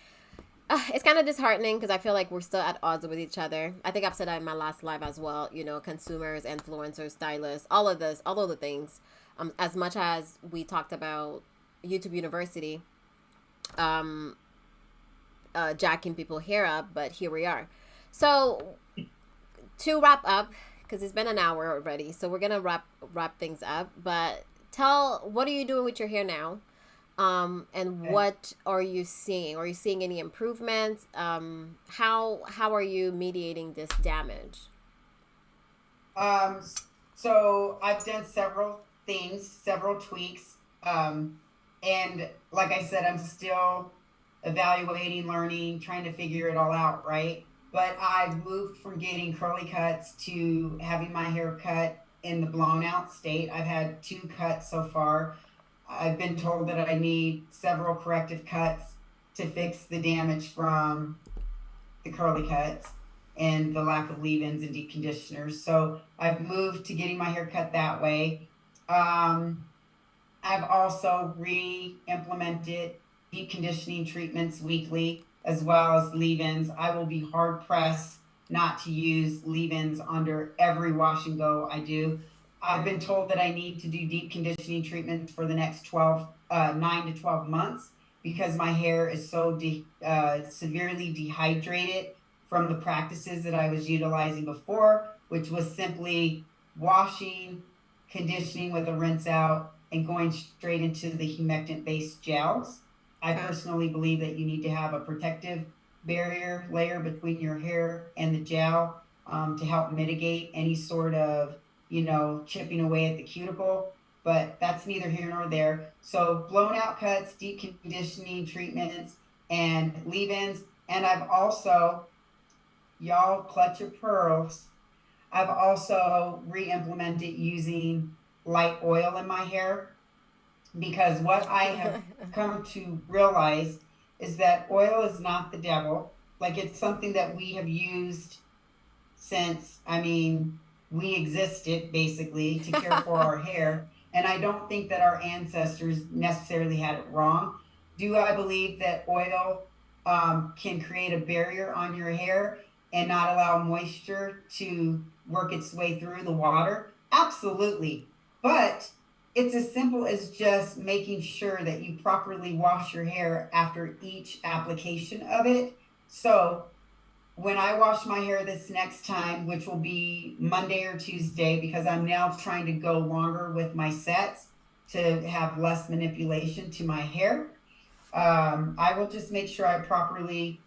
it's kind of disheartening because I feel like we're still at odds with each other. I think I've said that in my last live as well. You know, consumers, influencers, stylists, all of this, all of the things. As much as we talked about YouTube University, jacking people hair up, but here we are. So to wrap up, because it's been an hour already, so we're gonna wrap things up. But what are you doing with your hair now? And Okay. what are you seeing? Are you seeing any improvements? How are you mediating this damage? Um, so I've done several things, several tweaks. And like I said, I'm still evaluating, learning, trying to figure it all out, right? But I've moved from getting curly cuts to having my hair cut in the blown out state. I've had two cuts so far. I've been told that I need several corrective cuts to fix the damage from the curly cuts and the lack of leave-ins and deep conditioners. So I've moved to getting my hair cut that way. I've also re-implemented deep conditioning treatments weekly, as well as leave-ins. I will be hard pressed not to use leave-ins under every wash and go I do. I've been told that I need to do deep conditioning treatments for the next 9 to 12 months, because my hair is so severely dehydrated from the practices that I was utilizing before, which was simply washing, conditioning with a rinse out, and going straight into the humectant based gels. I Okay. personally believe that you need to have a protective barrier layer between your hair and the gel, to help mitigate any sort of, chipping away at the cuticle. But that's neither here nor there. So blown out cuts, deep conditioning treatments, and leave-ins. And I've also, y'all clutch your pearls, I've also re-implemented using light oil in my hair. because what I have come to realize is that oil is not the devil. Like, it's something that we have used since, I mean, we existed basically to care for our hair. And I don't think that our ancestors necessarily had it wrong. Do I believe that oil can create a barrier on your hair and not allow moisture to work its way through the water? Absolutely. But it's as simple as just making sure that you properly wash your hair after each application of it. So when I wash my hair this next time, which will be Monday or Tuesday, because I'm now trying to go longer with my sets to have less manipulation to my hair, I will just make sure I properly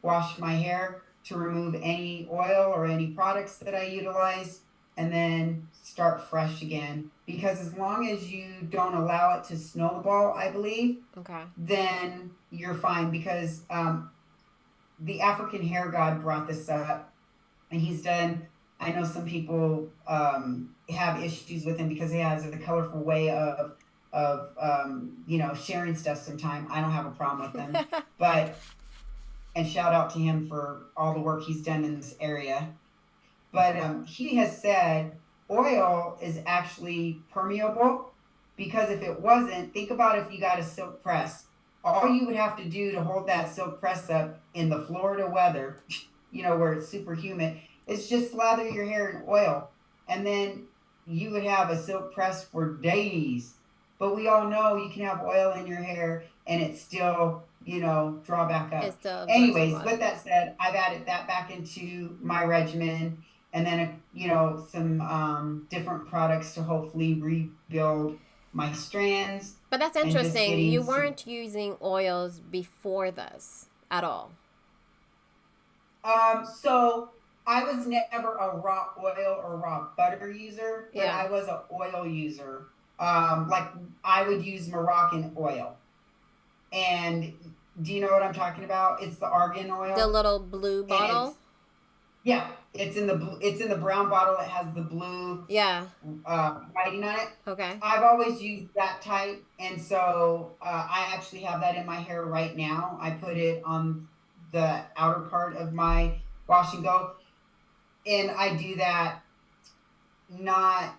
wash my hair to remove any oil or any products that I utilize, and then start fresh again. Because as long as you don't allow it to snowball, I believe, Okay. then you're fine. Because the African hair god brought this up, and he's done. I know some people have issues with him because he has a colorful way of sharing stuff. Sometimes I don't have a problem with him, but and shout out to him for all the work he's done in this area. But he has said oil is actually permeable, because if it wasn't, think about if you got a silk press. All you would have to do to hold that silk press up in the Florida weather, where it's super humid, is just slather your hair in oil. And then you would have a silk press for days. But we all know you can have oil in your hair and it still, draw back up. It's still Anyways, with that said, I've added that back into my regimen, and then, some different products to hopefully rebuild my strands. But that's interesting. You weren't using oils before this at all. So I was never a raw oil or raw butter user, but Yeah. I was an oil user. Like, I would use Moroccan oil. And do you know what I'm talking about? It's the argan oil. The little blue bottle. It's in the brown bottle. It has the blue writing on it. Okay. I've always used that type, and so I actually have that in my hair right now. I put it on the outer part of my wash and go, and I do that not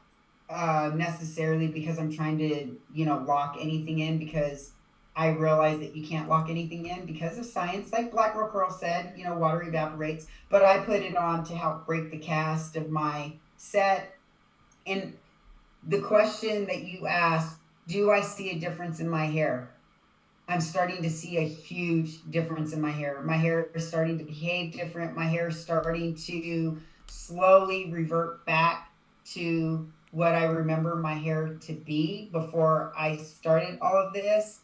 necessarily because I'm trying to lock anything in, because I realize that you can't lock anything in because of science. Like Black Girl Curl said, water evaporates. But I put it on to help break the cast of my set. And the question that you asked, do I see a difference in my hair? I'm starting to see a huge difference in my hair. My hair is starting to behave different. My hair is starting to slowly revert back to what I remember my hair to be before I started all of this.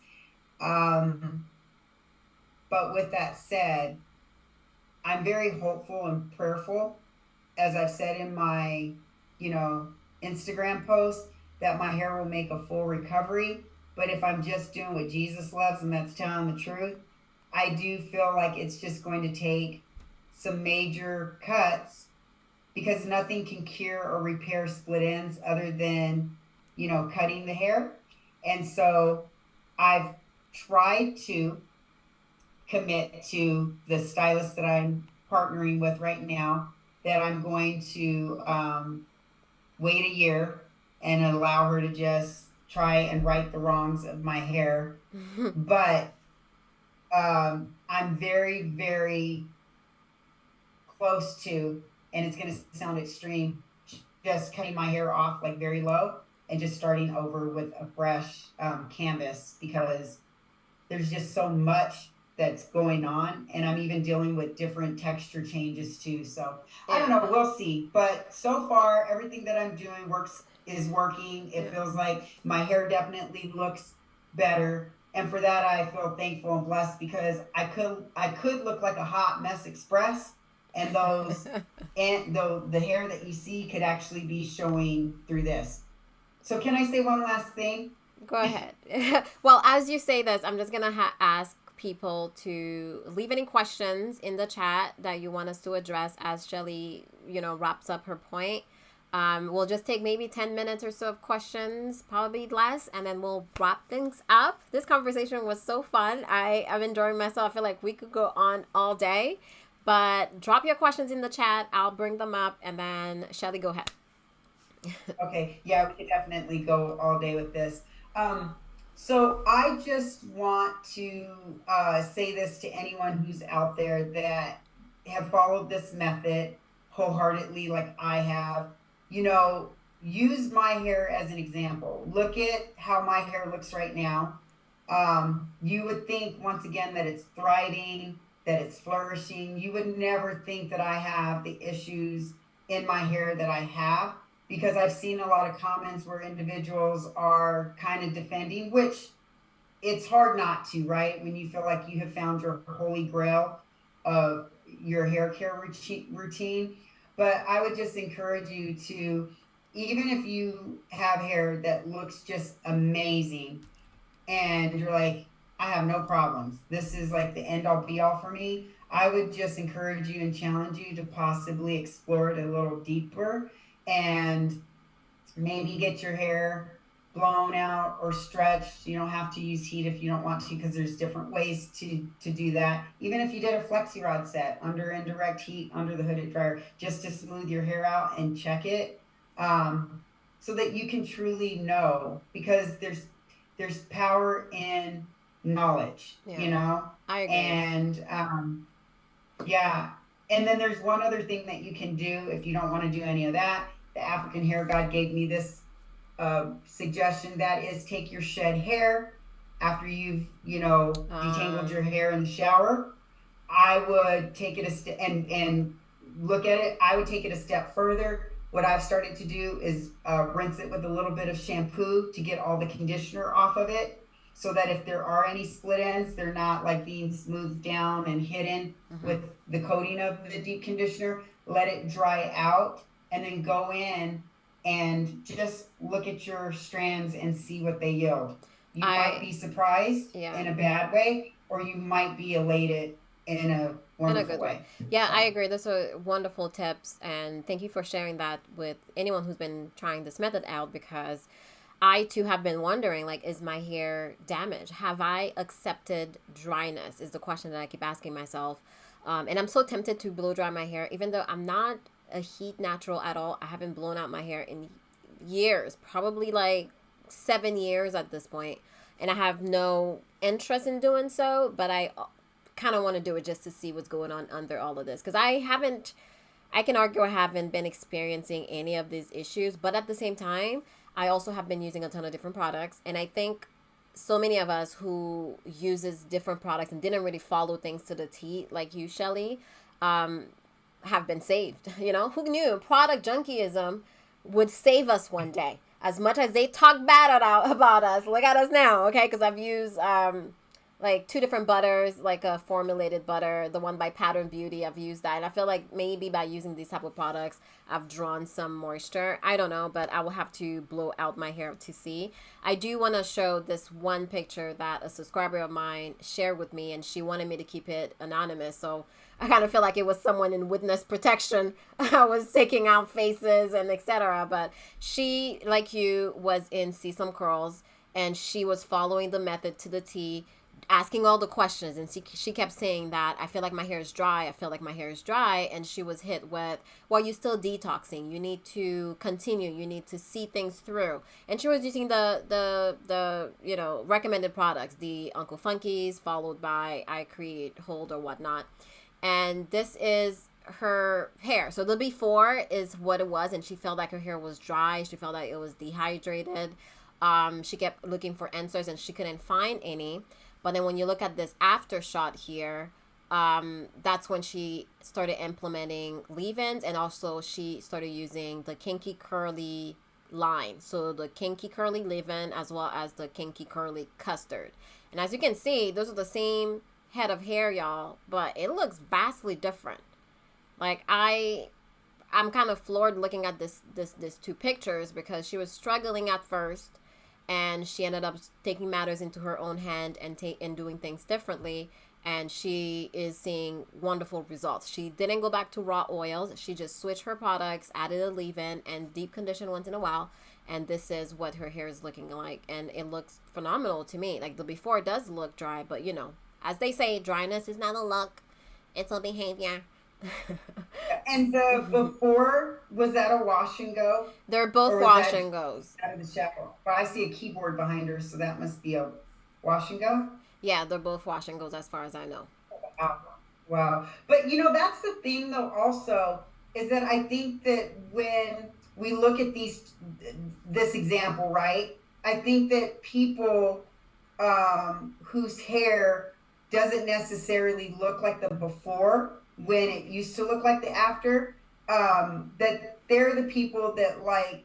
But with that said, I'm very hopeful and prayerful, as I've said in my, Instagram post, that my hair will make a full recovery. But if I'm just doing what Jesus loves, and that's telling the truth, I do feel like it's just going to take some major cuts, because nothing can cure or repair split ends other than, cutting the hair. And so I've tried to commit to the stylist that I'm partnering with right now, that I'm going to wait a year and allow her to just try and right the wrongs of my hair. But I'm very, very close to, and it's going to sound extreme, just cutting my hair off like very low and just starting over with a fresh canvas, because there's just so much that's going on, and I'm even dealing with different texture changes too. So I don't know, we'll see. But so far, everything that I'm doing is working. It feels like my hair definitely looks better, and for that I feel thankful and blessed, because I could look like a hot mess express, and the hair that you see could actually be showing through this. So can I say one last thing? Go ahead. Well, as you say this, I'm just going to ask people to leave any questions in the chat that you want us to address as Shelly, wraps up her point. We'll just take maybe 10 minutes or so of questions, probably less, and then we'll wrap things up. This conversation was so fun. I'm enjoying myself. I feel like we could go on all day, but drop your questions in the chat. I'll bring them up, and then Shelly, go ahead. Okay, yeah, we could definitely go all day with this. So I just want to say this to anyone who's out there that have followed this method wholeheartedly, like I have. You know, use my hair as an example. Look at how my hair looks right now. You would think, once again, that it's thriving, that it's flourishing. You would never think that I have the issues in my hair that I have, because I've seen a lot of comments where individuals are kind of defending, which it's hard not to, right? When you feel like you have found your holy grail of your hair care routine. But I would just encourage you to, even if you have hair that looks just amazing and you're like, I have no problems, this is like the end all be all for me, I would just encourage you and challenge you to possibly explore it a little deeper and maybe get your hair blown out or stretched. You don't have to use heat if you don't want to, because there's different ways to do that. Even if you did a flexi rod set under indirect heat under the hooded dryer, just to smooth your hair out and check it, so that you can truly know, because there's power in knowledge. Yeah, you know. I agree. And yeah, and then there's one other thing that you can do if you don't want to do any of that. The African Hair God gave me this suggestion, that is, take your shed hair after you've detangled your hair in the shower. I would take it a step and look at it. I would take it a step further. What I've started to do is rinse it with a little bit of shampoo to get all the conditioner off of it, so that if there are any split ends, they're not like being smoothed down and hidden with the coating of the deep conditioner. Let it dry out, and then go in and just look at your strands and see what they yield. You might be surprised in a bad way, or you might be elated in a wonderful way. Yeah, I agree. Those are wonderful tips, and thank you for sharing that with anyone who's been trying this method out, because I too have been wondering, like, is my hair damaged? Have I accepted dryness? Is the question that I keep asking myself. And I'm so tempted to blow dry my hair, even though I'm not a heat natural at all. I haven't blown out my hair in years, probably like 7 years at this point, and I have no interest in doing so, but I kind of want to do it just to see what's going on under all of this, because I can argue I haven't been experiencing any of these issues, but at the same time, I also have been using a ton of different products, and I think so many of us who uses different products and didn't really follow things to the T, like you, Shelly, have been saved. You know, who knew product junkiism would save us one day? As much as they talk bad about us, look at us now, okay? Because I've used like 2 different butters, like a formulated butter, the one by Pattern Beauty. I've used that, and I feel like maybe by using these type of products, I've drawn some moisture. I don't know, but I will have to blow out my hair to see. I do want to show this one picture that a subscriber of mine shared with me, and she wanted me to keep it anonymous, so I kind of feel like it was someone in witness protection. I was taking out faces and etc. But she, like you, was in See Some Curls, and she was following the method to the T, asking all the questions, and she kept saying that I feel like my hair is dry, and she was hit with, well, you're still detoxing, you need to continue, you need to see things through. And she was using the recommended products, the Uncle Funky's, followed by I Create Hold or whatnot. And this is her hair. So the before is what it was, and she felt like her hair was dry, she felt like it was dehydrated. She kept looking for answers and she couldn't find any. But then when you look at this after shot here, that's when she started implementing leave-ins, and also she started using the Kinky Curly line. So the Kinky Curly leave-in as well as the Kinky Curly custard. And as you can see, those are the same head of hair, y'all, but it looks vastly different. Like I'm kind of floored looking at this 2 pictures, because she was struggling at first, and she ended up taking matters into her own hand and doing things differently. and she is seeing wonderful results. She didn't go back to raw oils. She just switched her products, added a leave-in, and deep condition once in a while. And this is what her hair is looking like. And it looks phenomenal to me. Like, the before does look dry, but you know, as they say, dryness is not a look, it's a behavior. And the before, was that a wash and go? They're both wash and goes. Out of the shower. But I see a keyboard behind her, so that must be a wash and go. Yeah, they're both wash and goes as far as I know. Wow. But you know, that's the thing though also, is that I think that when we look at this example, right? I think that people whose hair doesn't necessarily look like the before when it used to look like the after, that they're the people that like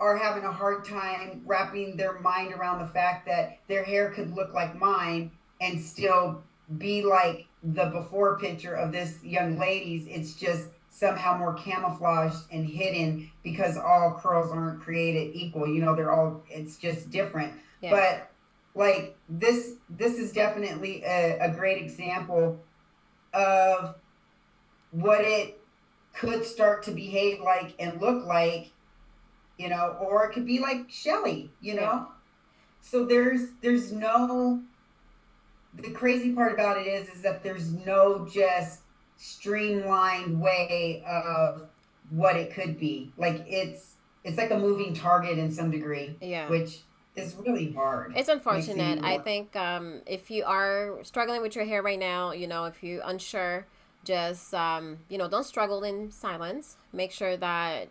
are having a hard time wrapping their mind around the fact that their hair could look like mine and still be like the before picture of this young lady's. It's just somehow more camouflaged and hidden because all curls aren't created equal. You know, it's just different. Yeah. But like this is definitely a great example of what it could start to behave like and look like, you know, or it could be like Shelly, you know. Yeah. So there's no, the crazy part about it is that there's no just streamlined way of what it could be. Like it's like a moving target in some degree. Yeah. Which is really hard. It's unfortunate. I think if you are struggling with your hair right now, you know, if you're unsure, just you know, don't struggle in silence. Make sure that,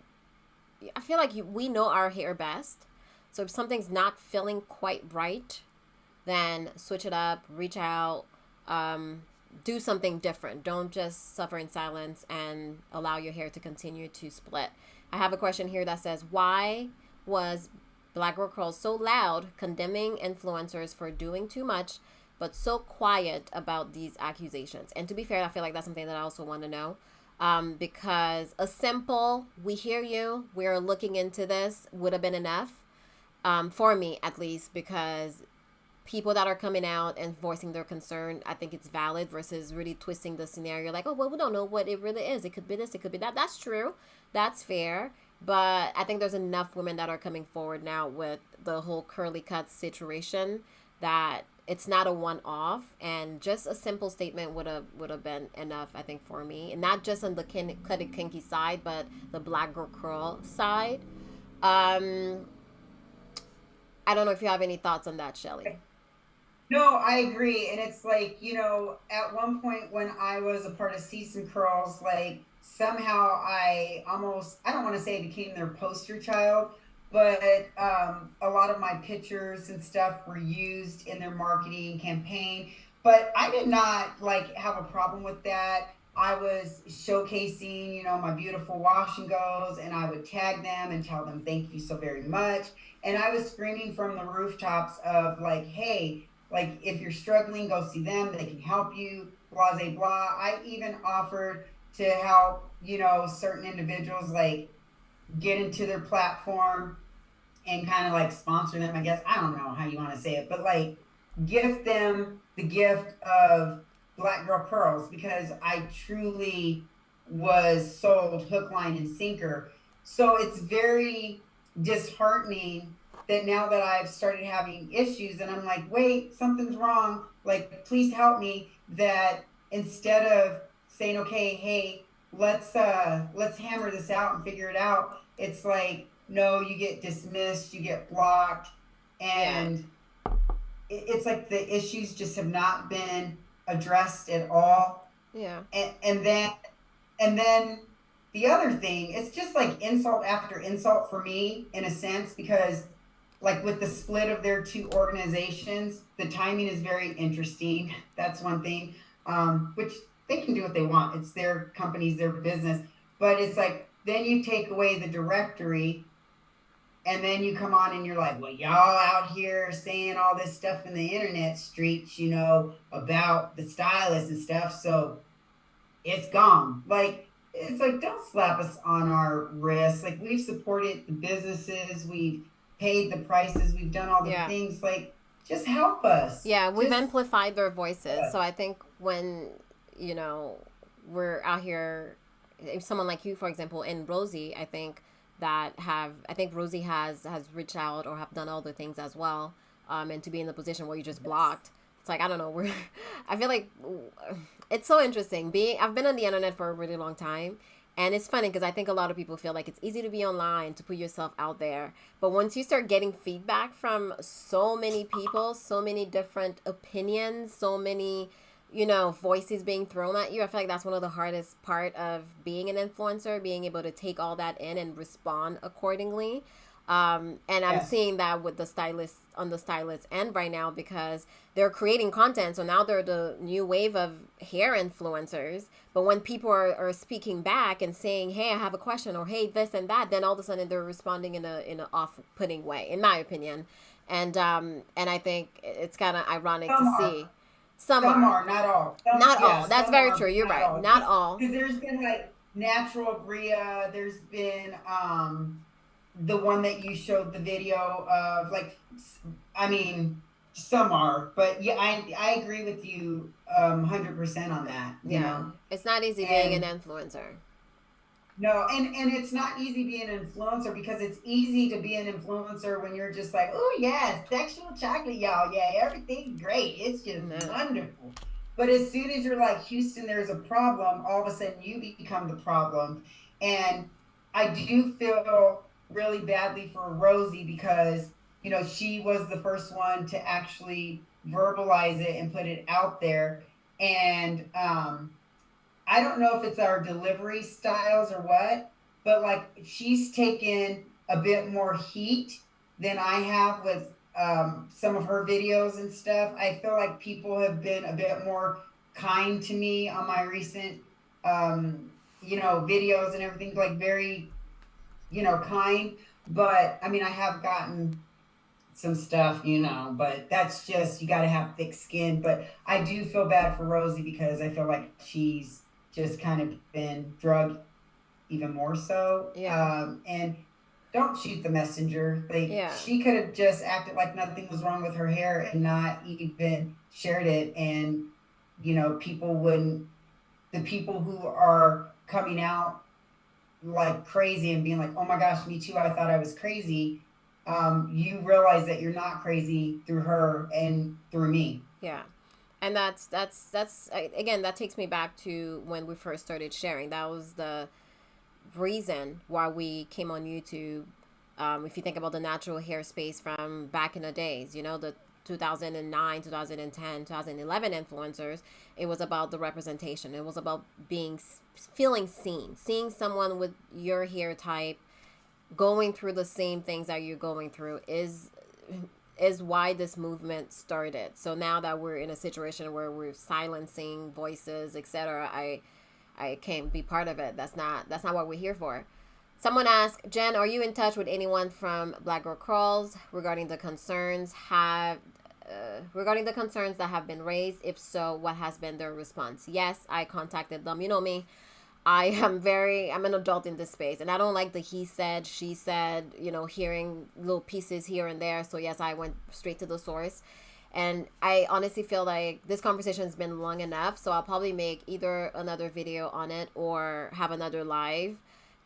I feel like we know our hair best. So if something's not feeling quite right, then switch it up, reach out, do something different. Don't just suffer in silence and allow your hair to continue to split. I have a question here that says, why was Black Girl Curls so loud condemning influencers for doing too much, but so quiet about these accusations? And to be fair, I feel like that's something that I also want to know. Because a simple, we hear you, we're looking into this, would have been enough, for me at least, because people that are coming out and voicing their concern, I think it's valid, versus really twisting the scenario like, oh, well, we don't know what it really is. It could be this, it could be that. That's true. That's fair. But I think there's enough women that are coming forward now with the whole curly cut situation that it's not a one-off, and just a simple statement would have been enough, I think, for me. And not just on the cut it kinky side, but the Black Girl Curl side. I don't know if you have any thoughts on that, Shelly. No, I agree. And it's like, you know, at one point when I was a part of See Some Curls, like somehow I don't want to say I became their poster child, but a lot of my pictures and stuff were used in their marketing campaign. But I did not like have a problem with that. I was showcasing, you know, my beautiful wash and goes, and I would tag them and tell them thank you so very much. And I was screaming from the rooftops of like, hey, like if you're struggling, go see them. They can help you, blah, blah, blah. I even offered to help, you know, certain individuals like get into their platform and kind of like sponsor them, I guess. I don't know how you want to say it, but like gift them the gift of Black Girl Curls, because I truly was sold hook, line, and sinker. So it's very disheartening that now that I've started having issues and I'm like, wait, something's wrong, like please help me, that instead of saying, okay, hey, let's hammer this out and figure it out, it's like, no, you get dismissed, you get blocked, and it's like the issues just have not been addressed at all. Yeah. And then the other thing, it's just like insult after insult for me in a sense, because like with the split of their two organizations, the timing is very interesting. That's one thing, which they can do what they want. It's their companies, their business. But it's like, then you take away the directory, and then you come on and you're like, well, y'all out here saying all this stuff in the internet streets, you know, about the stylists and stuff. So it's gone. Like, it's like, don't slap us on our wrists. Like, we've supported the businesses, we've paid the prices, we've done all the things. Like, just help us. Yeah, we've amplified their voices. So I think when, you know, we're out here, if someone like you, for example, and Rosie, I think Rosie has reached out or have done all the things as well, and to be in the position where you just blocked. It's like, I don't know, we're I feel like it's so interesting. I've been on the internet for a really long time, and it's funny because I think a lot of people feel like it's easy to be online, to put yourself out there. But once you start getting feedback from so many people, so many different opinions, so many, voices being thrown at you, I feel like that's one of the hardest part of being an influencer, being able to take all that in and respond accordingly. And I'm Yes. seeing that with the stylists on the stylist end right now, because they're creating content. So now they're the new wave of hair influencers. But when people are speaking back and saying, "Hey, I have a question," or "Hey, this and that," then all of a sudden they're responding in a off-putting way, in my opinion. And I think it's kind of ironic to Some are. see. Some Some are, are, not all. Some, not yeah, all. That's some very are, true. You're not right. all. Not all. Because there's been like natural Bria, there's been the one that you showed the video of, like, I mean, some are, but yeah, I agree with you 100% on that, Yeah, it's not easy being an and influencer. no, and it's not easy being an influencer, because it's easy to be an influencer when you're just like, oh yeah, sexual chocolate, y'all, yeah, everything's great, it's just No. wonderful. But as soon as you're like, Houston, there's a problem, all of a sudden you become the problem. And I do feel really badly for Rosie, because she was the first one to actually verbalize it and put it out there. And I don't know if it's our delivery styles or what, but like, she's taken a bit more heat than I have with some of her videos and stuff. I feel like people have been a bit more kind to me on my recent videos and everything, like very, kind. But I mean, I have gotten some stuff, but that's just, you got to have thick skin. But I do feel bad for Rosie, because I feel like she's just kind of been drugged even more so. Yeah. And don't shoot the messenger. Like, Yeah. she could have just acted like nothing was wrong with her hair and not even shared it. And, people wouldn't, the people who are coming out like crazy and being like, oh my gosh, me too, I thought I was crazy. You realize that you're not crazy through her and through me. Yeah. And again, that takes me back to when we first started sharing. That was the reason why we came on YouTube. If you think about the natural hair space from back in the days, the 2009, 2010, 2011 influencers, it was about the representation. It was about feeling seen, seeing someone with your hair type going through the same things that you're going through is why this movement started. So now that we're in a situation where we're silencing voices, etc., I can't be part of it. That's not what we're here for. Someone asked, Jen, are you in touch with anyone from Black Girl Crawls regarding the concerns that have been raised? If so, what has been their response? Yes, I contacted them. You know me. I'm an adult in this space, and I don't like the he said, she said, hearing little pieces here and there. So yes, I went straight to the source. And I honestly feel like this conversation has been long enough, so I'll probably make either another video on it or have another live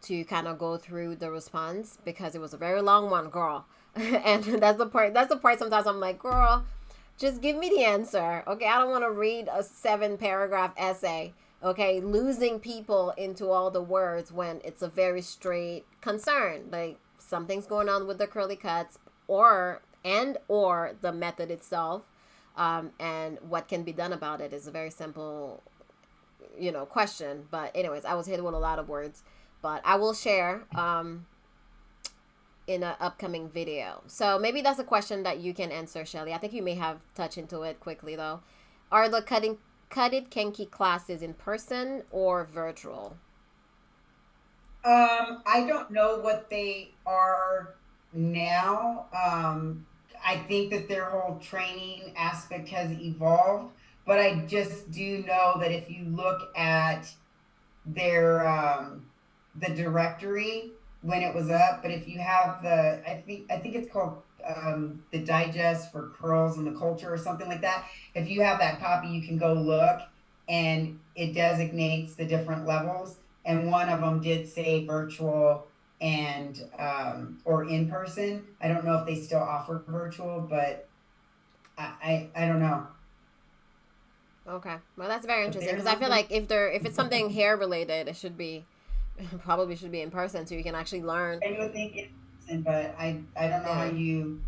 to kind of go through the response, because it was a very long one, girl. And that's the part sometimes I'm like, girl, just give me the answer. Okay, I don't want to read a 7-paragraph essay. Okay, losing people into all the words when it's a very straight concern, like something's going on with the curly cuts, or the method itself, and what can be done about it is a very simple, question. But anyways, I was hit with a lot of words, but I will share in an upcoming video. So maybe that's a question that you can answer, Shelly. I think you may have touched into it quickly though. Are the cutted Kenki classes in person or virtual? I don't know what they are now. I think that their whole training aspect has evolved, but I just do know that if you look at their the directory when it was up, but if you have I think it's called the digest for curls and the culture or something like that. If you have that copy, you can go look. and it designates the different levels. And one of them did say virtual and or in person. I don't know if they still offer virtual, but I don't know. Okay. Well, that's very But interesting they're because I not feel the like if it's something hair related, it should be probably should be in person so you can actually learn. I would think in person, but I don't know how Yeah. you.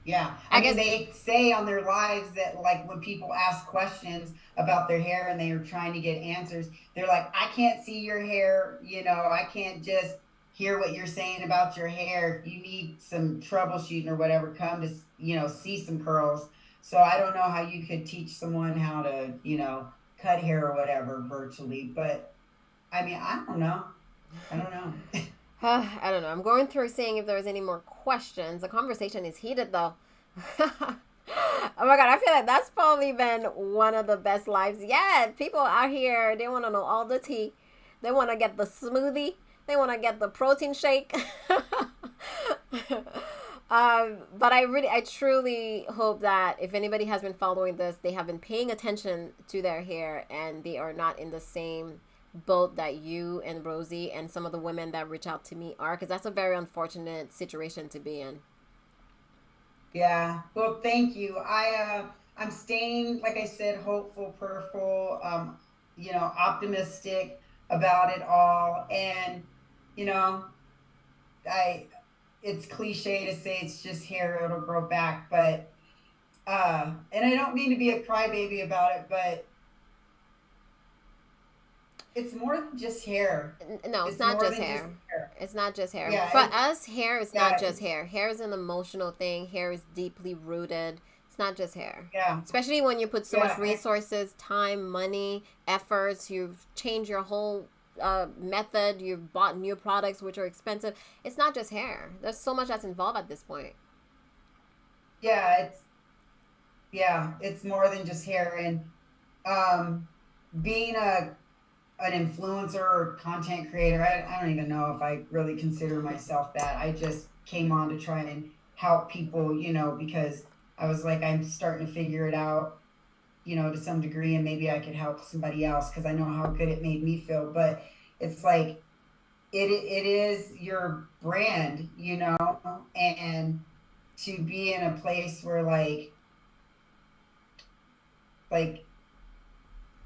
Yeah. I I mean, guess. they say on their lives that, like, when people ask questions about their hair and they are trying to get answers, they're like, I can't see your hair. I can't just hear what you're saying about your hair. If you need some troubleshooting or whatever, come to, see some curls. So I don't know how you could teach someone how to, cut hair or whatever virtually. But I mean, I don't know. I don't know. I don't know. I'm going through seeing if there's any more questions. The conversation is heated though. Oh my god, I feel like that's probably been one of the best lives. Yeah, people out here, they want to know all the tea. They want to get the smoothie. They want to get the protein shake. But I truly hope that if anybody has been following this, they have been paying attention to their hair and they are not in the same boat that you and Rosie and some of the women that reach out to me are, because that's a very unfortunate situation to be in. Yeah. Well, thank you. I'm staying, like I said, hopeful, prayerful, optimistic about it all. And, you know, I it's cliche to say it's just hair, it'll grow back, but and I don't mean to be a crybaby about it, but it's more than just hair. No, it's It's not more just than just hair. hair. It's not just hair. Yeah, For us, hair is not yeah, just hair. Hair is an emotional thing. Hair is deeply rooted. It's not just hair. yeah, Especially when you put so much yeah, resources, time, money, efforts, you've changed your whole method, you've bought new products which are expensive. It's not just hair. There's so much that's involved at this point. yeah, it's more than just hair. And um being an influencer or content creator, I don't even know if I really consider myself that. I just came on to try and help people, because I was like, I'm starting to figure it out, to some degree, and maybe I could help somebody else because I know how good it made me feel. But it's like it is your brand, and to be in a place where like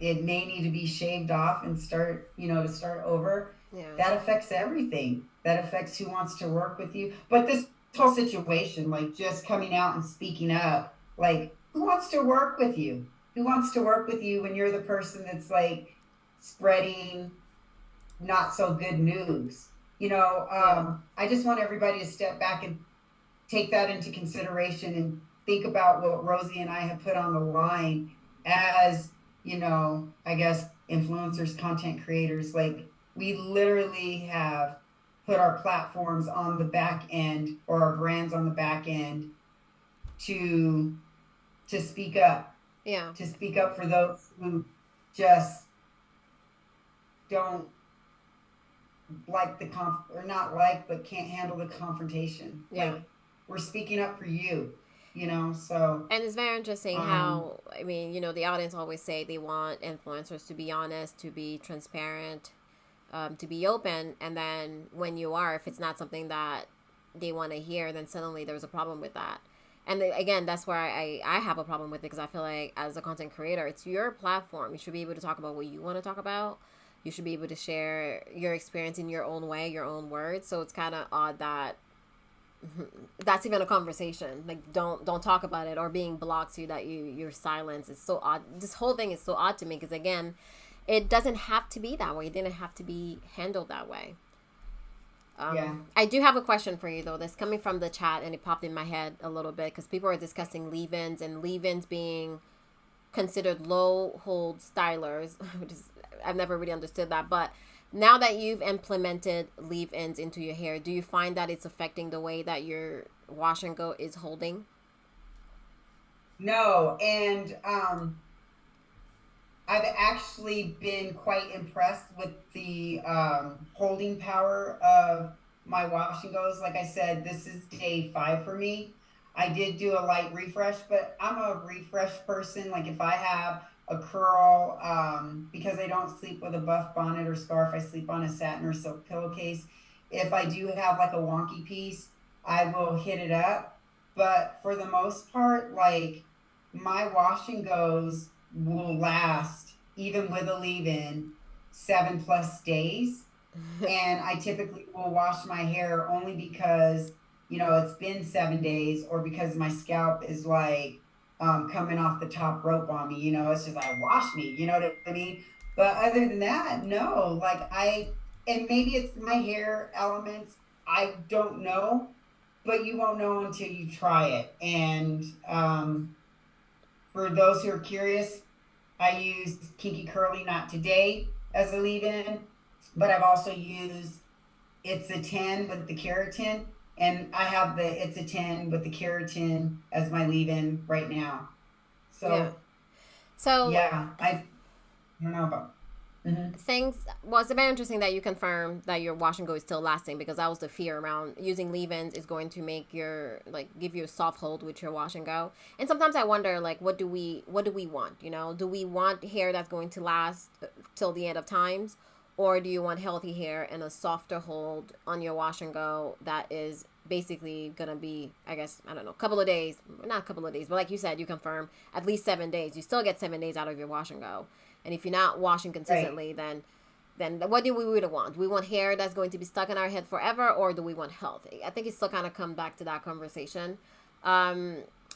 it may need to be shaved off and to start over. Yeah. That affects everything. That affects who wants to work with you. But this whole situation, like just coming out and speaking up, like who wants to work with you? Who wants to work with you when you're the person that's like spreading not so good news? Yeah. I just want everybody to step back and take that into consideration and think about what Rosie and I have put on the line as, I guess influencers, content creators. Like we literally have put our platforms on the back end or our brands on the back end to speak up, Yeah. to speak up for those who just don't like or not like, but can't handle the confrontation. Yeah. Like we're speaking up for you, so And it's very interesting how, I mean, the audience always say they want influencers to be honest, to be transparent, to be open. And then when you are, if it's not something that they want to hear, then suddenly there's a problem with that. And again, that's where I have a problem with it, because I feel like as a content creator, it's your platform. You should be able to talk about what you want to talk about. You should be able to share your experience in your own way, your own words. So it's kind of odd that that's even a conversation. Like don't talk about it, or being blocked so that your silence is so odd. This whole thing is so odd to me because again, it doesn't have to be that way. It didn't have to be handled that way. yeah. I do have a question for you though. That's coming from the chat, and it popped in my head a little bit because people are discussing leave-ins and leave-ins being considered low hold stylers, which is I've never really understood that. But now that you've implemented leave-ins into your hair, do you find that it's affecting the way that your wash and go is holding? No, and I've actually been quite impressed with the holding power of my wash and goes. Like I said, this is day 5 for me. I did do a light refresh, but I'm a refresh person. Like if I have a curl, because I don't sleep with a buff bonnet or scarf. I sleep on a satin or silk pillowcase. If I do have like a wonky piece, I will hit it up. But for the most part, like my wash and goes will last even with a leave-in 7+ days. And I typically will wash my hair only because, it's been 7 days, or because my scalp is like coming off the top rope on me. It's just like, wash me, you know what I mean? But other than that, no, like and maybe it's my hair elements, I don't know, but you won't know until you try it. And for those who are curious, I used Kinky Curly Not Today as a leave-in, but I've also used It's a 10 with the keratin, and I have the It's a 10 with the keratin as my leave-in right now. Yeah. So So yeah, I don't know about. well, it's very interesting that you confirm that your wash and go is still lasting, because that was the fear around using leave-ins is going to make your, like, give you a soft hold with your wash and go. And sometimes I wonder, like, what do we want? Do we want hair that's going to last till the end of times, or do you want healthy hair and a softer hold on your wash and go that is basically gonna be, I guess, I don't know, a couple of days, not a couple of days, but like you said, you confirm at least 7 days. You still get 7 days out of your wash and go. And if you're not washing consistently, Right. then what do we really want? Do we want hair that's going to be stuck in our head forever, or do we want health? I think it still kind of come back to that conversation.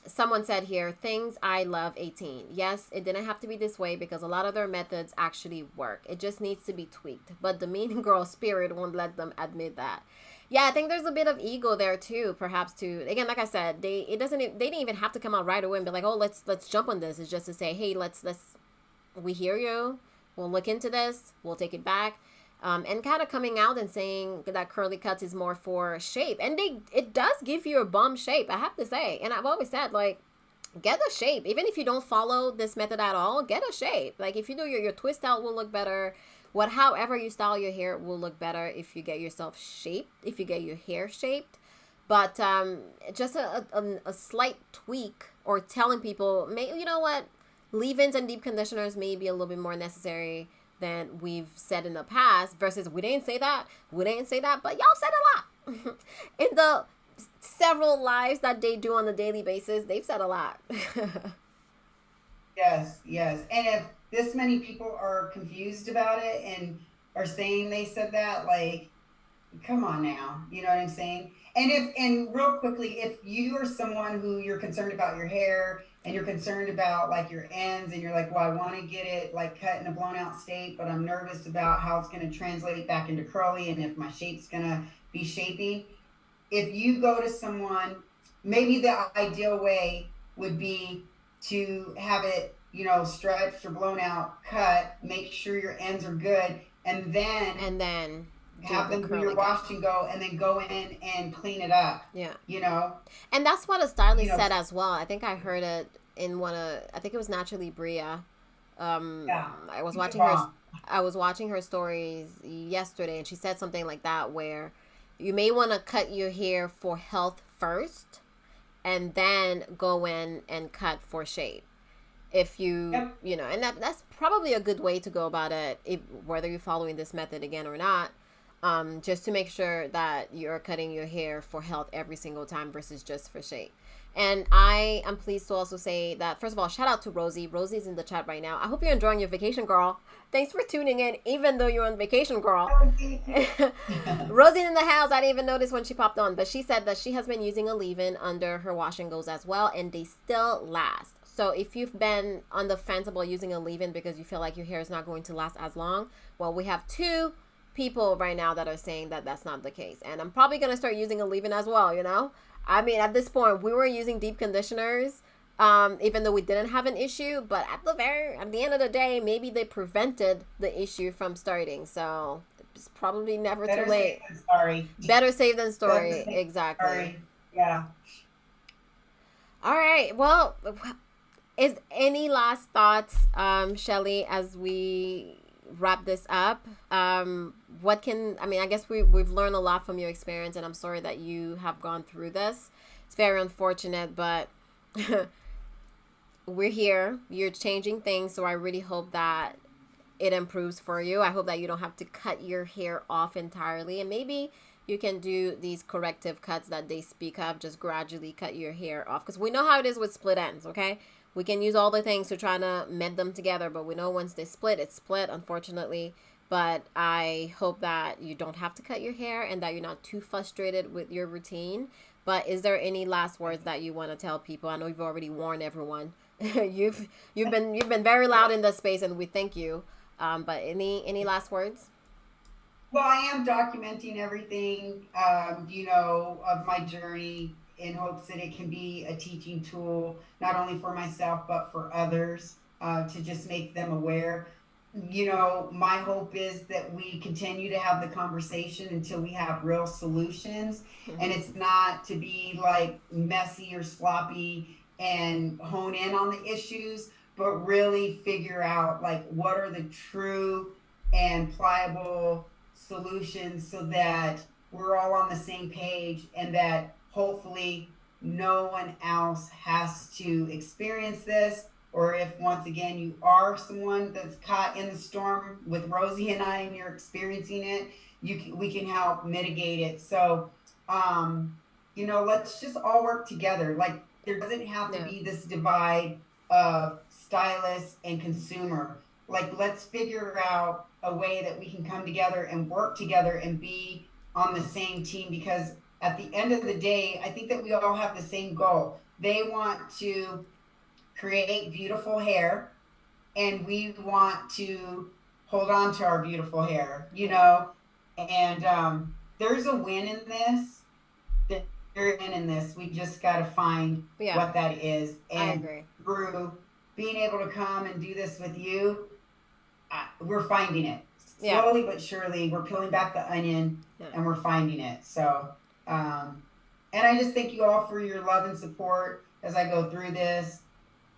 Someone said here, things I love 18. Yes, it didn't have to be this way because a lot of their methods actually work. It just needs to be tweaked. But the mean girl spirit won't let them admit that. Yeah, I think there's a bit of ego there too, perhaps too. Again, like I said, they didn't even have to come out right away and be like, oh, let's jump on this. It's just to say, hey, let's we hear you. We'll look into this. We'll take it back. And kind of coming out and saying that curly cuts is more for shape. And it does give you a bum shape, I have to say. And I've always said, like, get a shape. Even if you don't follow this method at all, get a shape. Like, if you do your twist out will look better. However you style your hair will look better if you get yourself shaped, if you get your hair shaped. But just a slight tweak, or telling people, you know what, leave-ins and deep conditioners may be a little bit more necessary than we've said in the past, versus we didn't say that, but y'all said a lot. In the several lives that they do on a daily basis, they've said a lot. Yes, yes. And if this many people are confused about it and are saying they said that, like, come on now, you know what I'm saying? And real quickly, if you are someone who you're concerned about your hair and you're concerned about like your ends, and you're like, well, I want to get it like cut in a blown out state, but I'm nervous about how it's going to translate back into curly and if my shape's going to be shaping. If you go to someone, maybe the ideal way would be to have it, stretched or blown out, cut, make sure your ends are good, and then have them do your wash and go, and then go in and clean it up. Yeah. And that's what a stylist said as well. I think I heard it in I think it was Naturally Bria. Yeah. I was watching her stories yesterday, and she said something like that, where you may want to cut your hair for health first and then go in and cut for shape. If you, Yep. And that's probably a good way to go about it, whether you're following this method again or not. Just to make sure that you're cutting your hair for health every single time versus just for shape. And I am pleased to also say that, first of all, shout out to Rosie. Rosie's in the chat right now. I hope you're enjoying your vacation, girl. Thanks for tuning in, even though you're on vacation, girl. Rosie's in the house. I didn't even notice when she popped on. But she said that she has been using a leave-in under her wash and goes as well, and they still last. So if you've been on the fence about using a leave-in because you feel like your hair is not going to last as long, well, we have 2 people right now that are saying that that's not the case. And I'm probably going to start using a leave-in as well, I mean, at this point, we were using deep conditioners, even though we didn't have an issue. But at the end of the day, maybe they prevented the issue from starting. So it's probably never too late. Better safe than sorry. Exactly. Sorry. Yeah. All right. Well, is any last thoughts, Shelly, as we wrap this up? I guess we've learned a lot from your experience, and I'm sorry that you have gone through this. It's very unfortunate, but we're here. You're changing things, so I really hope that it improves for you. I hope that you don't have to cut your hair off entirely, and maybe you can do these corrective cuts that they speak of. Just gradually cut your hair off, because we know how it is with split ends. Okay, we can use all the things to try to mend them together, but we know once they split, it's split, unfortunately. But I hope that you don't have to cut your hair and that you're not too frustrated with your routine. But is there any last words that you want to tell people? I know you've already warned everyone. you've been very loud in this space, and we thank you. But any last words? Well, I am documenting everything, of my journey in hopes that it can be a teaching tool, not only for myself, but for others, to just make them aware. My hope is that we continue to have the conversation until we have real solutions. And Mm-hmm. it's not to be like messy or sloppy and hone in on the issues, but really figure out like what are the true and pliable solutions so that we're all on the same page and that hopefully no one else has to experience this. Or if once again you are someone that's caught in the storm with Rosie and I and you're experiencing it, we can help mitigate it. So let's just all work together. Like there doesn't have to Yeah. be this divide of stylist and consumer. Like let's figure out a way that we can come together and work together and be on the same team, because at the end of the day, I think that we all have the same goal. They want to create beautiful hair, and we want to hold on to our beautiful hair, Yeah. and there's a win in this. There's a win in this. We just got to find Yeah. what that is. I And agree. through being able to come and do this with you, we're finding it Yeah. slowly but surely. We're peeling back the onion Yeah. and we're finding it. So, and I just thank you all for your love and support as I go through this,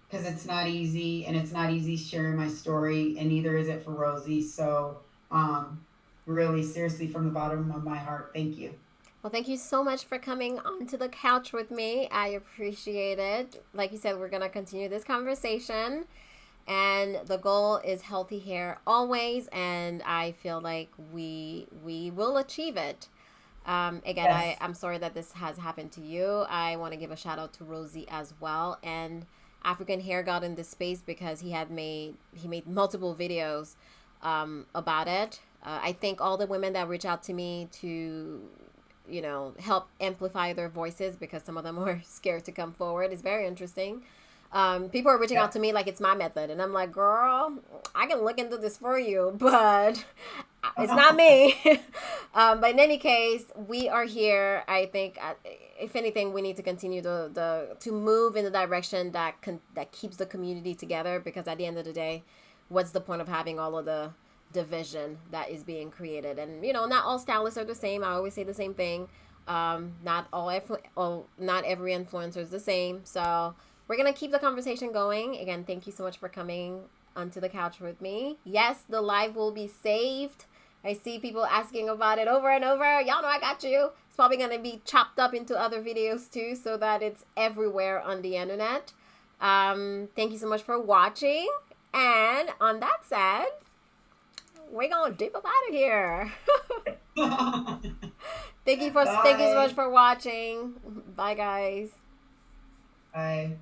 because it's not easy, and it's not easy sharing my story, and neither is it for Rosie. So, really, seriously, from the bottom of my heart, thank you. Well, thank you so much for coming onto the couch with me. I appreciate it. Like you said, we're gonna continue this conversation, and the goal is healthy hair always, and I feel like we will achieve it. Again, Yes. I'm sorry that this has happened to you. I want to give a shout out to Rosie as well, and African Hair got in this space because he made multiple videos about it. I thank all the women that reach out to me to help amplify their voices, because some of them are scared to come forward. It's very interesting. People are reaching Yeah. out to me like it's my method, and I'm like, girl, I can look into this for you, but it's not me. But in any case, we are here. I think, if anything, we need to continue to move in the direction that keeps the community together. Because at the end of the day, what's the point of having all of the division that is being created? And not all stylists are the same. I always say the same thing. Not every influencer is the same. So we're gonna keep the conversation going. Again, thank you so much for coming onto the couch with me. Yes, the live will be saved. I see people asking about it over and over. Y'all know I got you. It's probably gonna be chopped up into other videos too, so that it's everywhere on the internet. Thank you so much for watching. And on that said, we're gonna dip up out of here. Thank you so much Bye. for watching. Bye, guys. Bye.